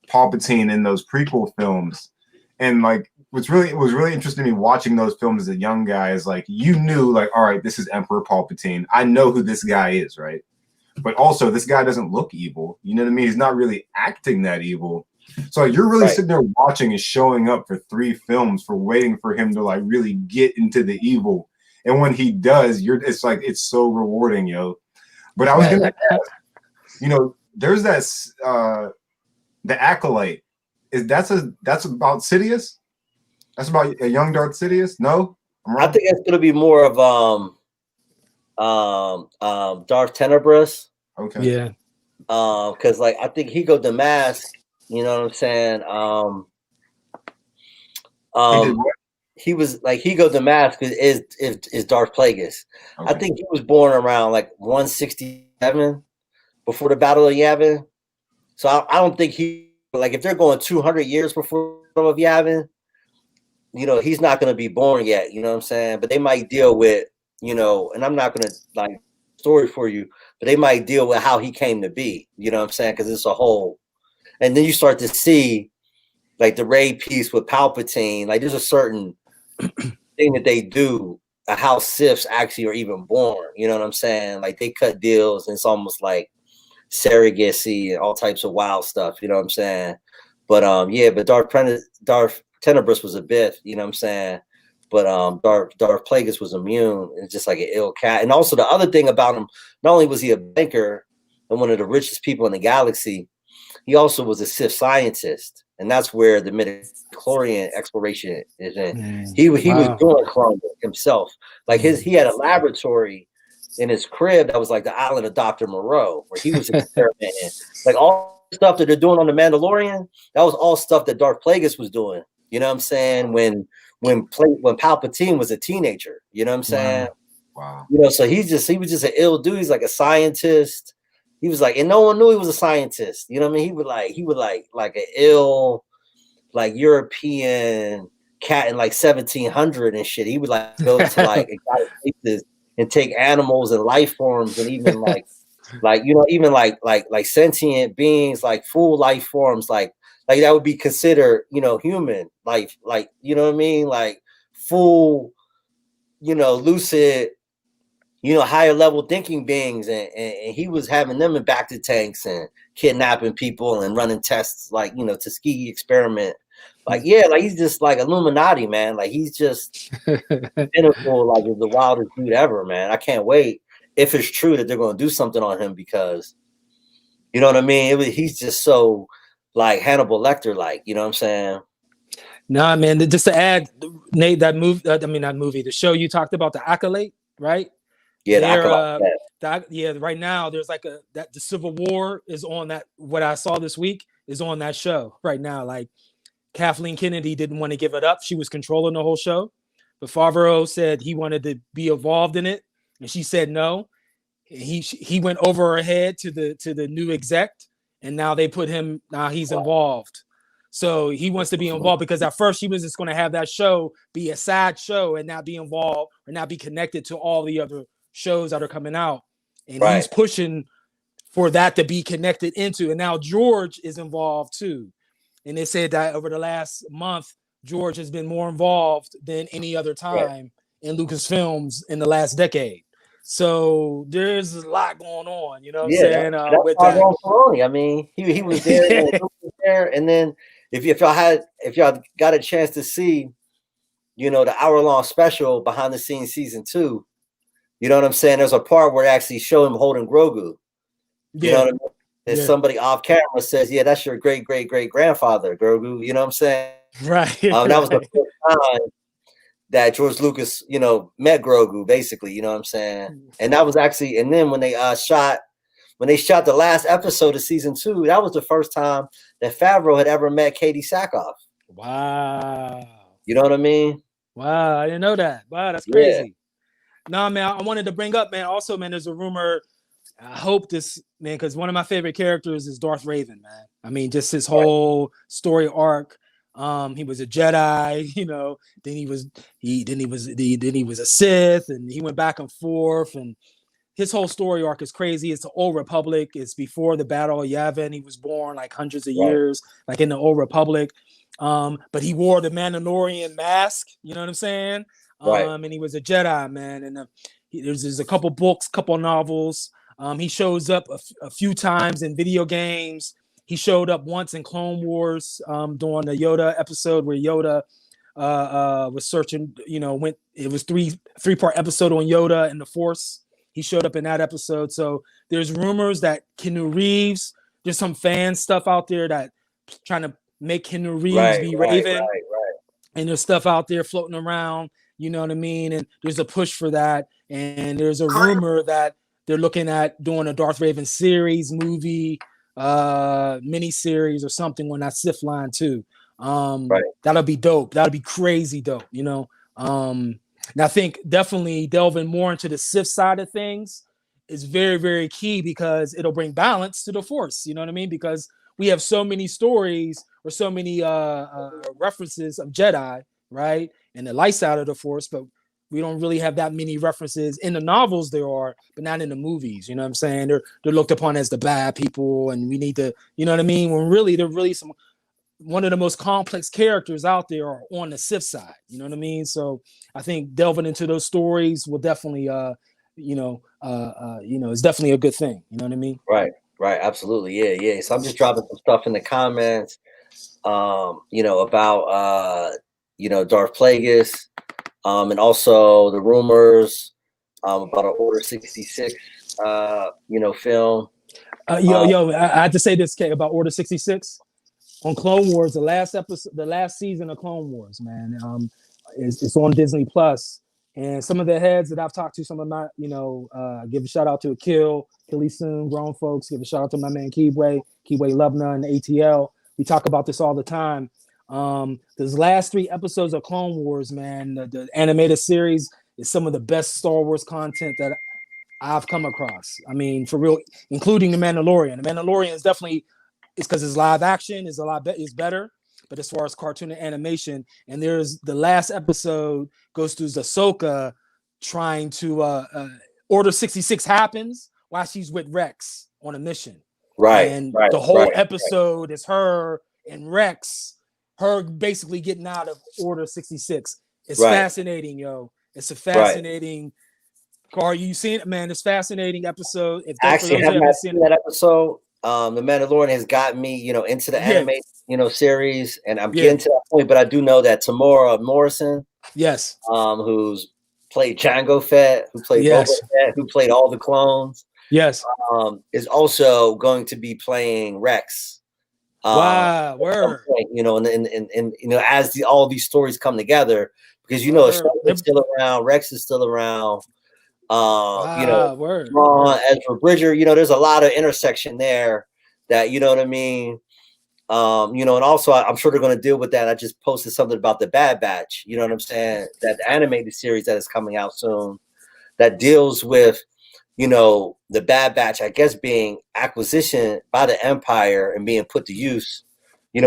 Palpatine in those prequel films. And like it was really interesting to me watching those films as a young guy is like you knew like, all right, this is Emperor Palpatine. I know who this guy is, right? But also this guy doesn't look evil. You know what I mean? He's not really acting that evil. So like, you're really sitting there watching and showing up for 3 films for waiting for him to like really get into the evil. And when he does, it's like it's so rewarding, yo. But I was gonna ask, you know, there's that the Acolyte. That's about Sidious? That's about a young Darth Sidious? No? I think it's gonna be more of Darth Tenebrous. Okay. Yeah. Because like I think he go to mask, you know what I'm saying? He was like he go to mask is Darth Plagueis. Okay. I think he was born around like 167 before the Battle of Yavin. So I don't think he like if they're going 200 years before the Battle of Yavin, you know, he's not going to be born yet, you know what I'm saying? But they might deal with, you know, and I'm not going to like story for you, but they might deal with how he came to be, you know what I'm saying? Because it's a whole, and then you start to see like the Rey piece with Palpatine, like there's a certain thing that they do, how Siths actually are even born, you know what I'm saying? Like they cut deals, and it's almost like surrogacy and all types of wild stuff, you know what I'm saying? But yeah, but Darth Tenebrous was a Biff, you know what I'm saying? But Darth Plagueis was immune. It's just like an ill cat. And also the other thing about him, not only was he a banker and one of the richest people in the galaxy, he also was a Sith scientist. And that's where the midichlorian exploration is in. He was doing cloning himself. Like he had a laboratory in his crib that was like the island of Dr. Moreau, where he was experimenting. Like all the stuff that they're doing on the Mandalorian, that was all stuff that Darth Plagueis was doing. You know what I'm saying? When Palpatine was a teenager, you know what I'm saying? Wow. You know, so he was just an ill dude. He's like a scientist. He was like, and no one knew he was a scientist. You know what I mean? He would like an ill, like European cat in like 1700 and shit. He would like go to like exotic places and take animals and life forms and even like you know, even like sentient beings, like full life forms, like that would be considered, you know, human life, like, you know what I mean? Like full, you know, lucid higher level thinking beings, and he was having them in back to tanks and kidnapping people and running tests like Tuskegee experiment. Like, yeah, like he's just like Illuminati, man. Like he's just pinnacle, like the wildest dude ever, man. I can't wait if it's true that they're going to do something on him, because you know what I mean. He's just so like Hannibal Lecter, like, you know what I'm saying. Nah, man. Just to add, Nate, that movie. I mean, not movie. The show you talked about, The Acolyte, right? Yeah, Right now there's like the Civil War is on that. What I saw this week is on that show right now. Like Kathleen Kennedy didn't want to give it up. She was controlling the whole show, but Favreau said he wanted to be involved in it, and she said no. He went over her head to the new exec, and now they put him. Now he's involved. So he wants to be involved, because at first he was just going to have that show be a side show and not be involved or not be connected to all the other shows that are coming out. And he's pushing for that to be connected into. And now George is involved too. And they said that over the last month, George has been more involved than any other time in Lucasfilms in the last decade. So there's a lot going on, you know what I'm saying? With that. I mean, he was there, and Luke was there, and then if y'all got a chance to see, the hour-long special behind the scenes season 2, you know what I'm saying? There's a part where they actually show him holding Grogu. You know what I mean? And somebody off camera says, "Yeah, that's your great great great grandfather, Grogu." You know what I'm saying? Right. That was the first time that George Lucas, met Grogu, basically. You know what I'm saying? And that was actually, and then when they shot the last episode of season 2, that was the first time that Favreau had ever met Katie Sackhoff. Wow. You know what I mean? Wow, I didn't know that. Wow, that's crazy. No, man, I wanted to bring up, man, also, man, there's a rumor. I hope this, man, because one of my favorite characters is Darth Raven, man. I mean, just his whole story arc. He was a Jedi, then he was a Sith, and he went back and forth, and his whole story arc is crazy. It's the Old Republic. It's before the Battle of Yavin. He was born like hundreds of years, like in the Old Republic. But he wore the Mandalorian mask, you know what I'm saying? And he was a Jedi, man. And there's a couple books, couple novels. He shows up a few times in video games. He showed up once in Clone Wars during the Yoda episode where Yoda was searching, it was three-part episode on Yoda and the Force. He showed up in that episode. So there's rumors that Keanu Reeves, there's some fan stuff out there that trying to make Keanu Reeves be Raven. And there's stuff out there floating around, you know what I mean? And there's a push for that. And there's a rumor that they're looking at doing a Darth Raven series, movie, mini series or something on that Sith line too. That'll be dope. That'll be crazy dope, And I think definitely delving more into the Sith side of things is very, very key, because it'll bring balance to the Force. You know what I mean? Because we have so many stories or so many references of Jedi, right? And the light side of the Force, but we don't really have that many references in the novels. There are, but not in the movies. You know what I'm saying? They're looked upon as the bad people, and we need to, you know what I mean? When really they're really one of the most complex characters out there are on the Sith side. You know what I mean? So I think delving into those stories will definitely, it's definitely a good thing. You know what I mean? Right. Absolutely. Yeah. So I'm just dropping some stuff in the comments, about, Darth Plagueis, and also the rumors, about an Order 66, film. I had to say this, Kay, about Order 66. On Clone Wars, the last season of Clone Wars, man, it's on Disney Plus, and some of the heads that I've talked to, some of my, give a shout out to Killy Soon, grown folks. Give a shout out to my man Keyway Lubna, and the ATL. We talk about this all the time. Those last 3 episodes of Clone Wars, man, the animated series is some of the best Star Wars content that I've come across. I mean, for real, including The Mandalorian. The Mandalorian is definitely. It's because his live action is is better, but as far as cartoon and animation, and there's the last episode goes through Ahsoka trying to Order 66 happens while she's with Rex on a mission, and the whole episode is her and Rex, her basically getting out of Order 66. It's fascinating, yo. It's a fascinating Carl, you seen it, man? It's fascinating episode. If I for actually those have who not haven't seen seen it, that episode. The Mandalorian has gotten me, into the yeah, anime, series, and I'm yeah, getting to that point. But I do know that Tamora Morrison, yes, who's played Jango Fett, who played Boba yes, Fett, who played all the clones, yes. is also going to be playing Rex. Wow, At some word, point, and as all these stories come together, because word. Star-Lord's still around, Rex is still around, Wow, word, Ron, word. Ezra Bridger, there's a lot of intersection there that, you know what I mean? And also I'm sure they're going to deal with that. I just posted something about the Bad Batch, you know what I'm saying? That animated series that is coming out soon that deals with, the Bad Batch, I guess, being acquisition by the Empire and being put to use,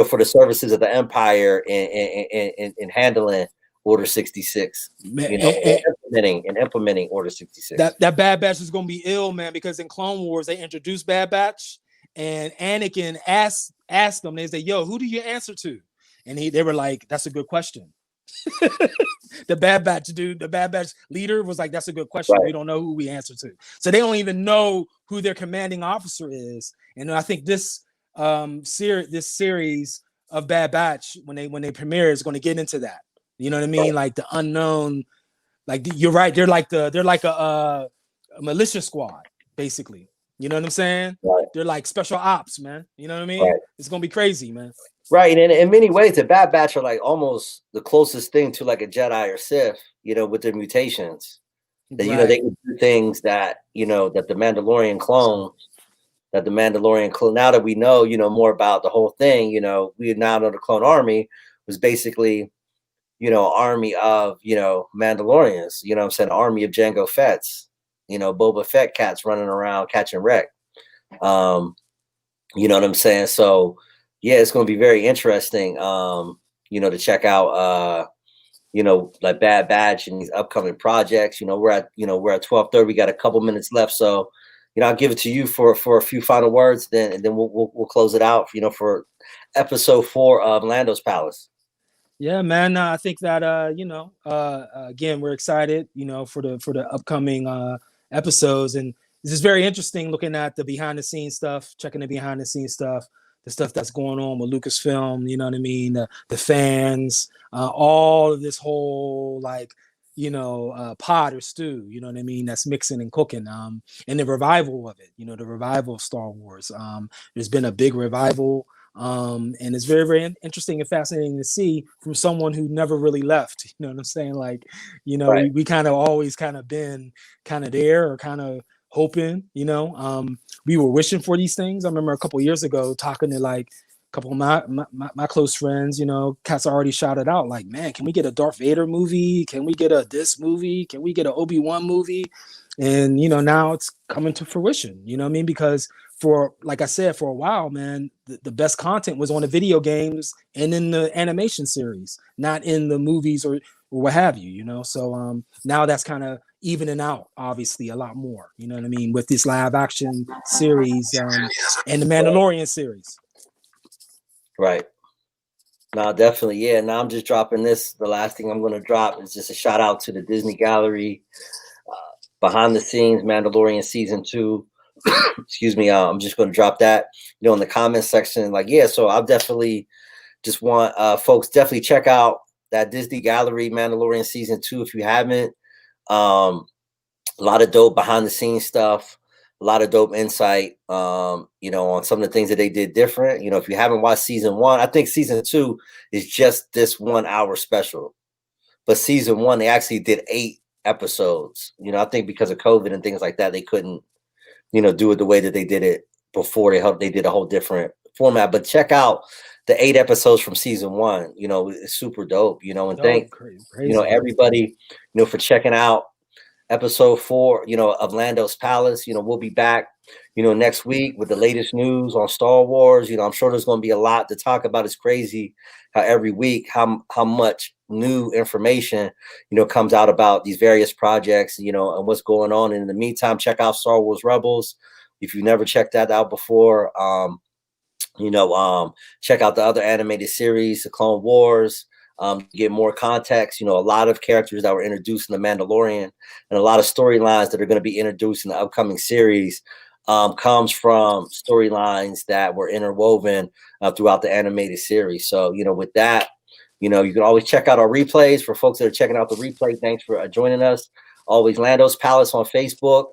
for the services of the Empire in handling Order 66, Man, implementing Order 66. that Bad Batch is gonna be ill, man, because in Clone Wars they introduced Bad Batch, and Anakin asked them, they say, "Yo, who do you answer to?" And they were like, "That's a good question." The Bad Batch dude, the Bad Batch leader was like, "That's a good question. Right. We don't know who we answer to." So they don't even know who their commanding officer is. And I think this series of Bad Batch, when they premiere, is going to get into that. You know what I mean? Right. Like the unknown. Like you're right. They're like a militia squad, basically. You know what I'm saying? Right. They're like special ops, man. You know what I mean? Right. It's gonna be crazy, man. Right, and in many ways, the Bad Batch are like almost the closest thing to like a Jedi or Sith, with their mutations. That Right. they can do things that that the Mandalorian clone, Now that we know more about the whole thing, we now know the clone army was basically army of Mandalorians. You know what I'm saying? Army of Jango Fett's. Boba Fett cats running around catching wreck. You know what I'm saying? So yeah, it's going to be very interesting, to check out, like Bad Batch and these upcoming projects. We're at 12:30. We got a couple minutes left, so I'll give it to you for a few final words, and then we'll close it out. For episode 4 of Lando's Palace. Yeah, man. I think that again, we're excited, for the upcoming episodes, and this is very interesting looking at the behind the scenes stuff, checking the behind the scenes stuff, the stuff that's going on with Lucasfilm. You know what I mean? The fans, all of this whole pot or stew. You know what I mean? That's mixing and cooking. And the revival of it. The revival of Star Wars. There's been a big revival. And it's very, very interesting and fascinating to see from someone who never really left. You know what I'm saying? Like, Right. we kind of always kind of been kind of there or kind of hoping, we were wishing for these things. I remember a couple of years ago talking to like a couple of my close friends, cats already shouted out like, man, can we get a Darth Vader movie? Can we get this movie? Can we get an Obi-Wan movie? And, now it's coming to fruition, you know what I mean? Because like I said, for a while, man, the best content was on the video games and in the animation series, not in the movies or what have you, So now that's kind of evening out, obviously, a lot more, you know what I mean, with this live action series and the Mandalorian series. Right. No, definitely. Yeah. Now I'm just dropping this. The last thing I'm going to drop is just a shout out to the Disney Gallery behind the scenes Mandalorian season 2. Excuse me. I'm just going to drop that, in the comment section. Like, yeah. So I'll definitely just want folks definitely check out that Disney Gallery Mandalorian season 2 if you haven't. A lot of dope behind the scenes stuff. A lot of dope insight, on some of the things that they did different. If you haven't watched season 1, I think season 2 is just this 1 hour special. But season 1, they actually did 8 episodes. I think because of COVID and things like that, they couldn't, do it the way that they did it before. They did a whole different format. But check out the 8 episodes from season 1. It's super dope. And thank Crazy. Everybody, for checking out episode 4, of Lando's Palace. We'll be back, next week with the latest news on Star Wars. I'm sure there's going to be a lot to talk about. It's crazy how every week, how much new information, comes out about these various projects, and what's going on. And in the meantime, check out Star Wars Rebels. If you've never checked that out before, check out the other animated series, the Clone Wars. get more context. You know, a lot of characters that were introduced in The Mandalorian and a lot of storylines that are going to be introduced in the upcoming series comes from storylines that were interwoven throughout the animated series. So, you know, with that, you know, you can always check out our replays. For folks that are checking out the replay, thanks for joining us. Always Lando's Palace on Facebook,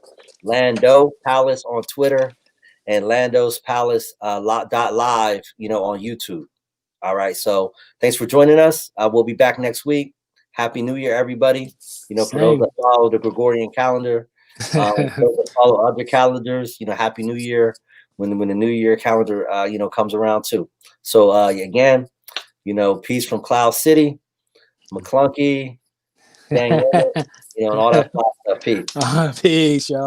Lando Palace on Twitter, and Lando's Palace .live, you know, on YouTube. All right. So thanks for joining us. We'll be back next week. Happy New Year, everybody. You know, for those that follow the Gregorian calendar, those that follow other calendars, you know, Happy New Year when the New Year calendar, you know, comes around too. So again, you know, peace from Cloud City, McClunky, dang, you know, and all that stuff. Peace. Peace, y'all.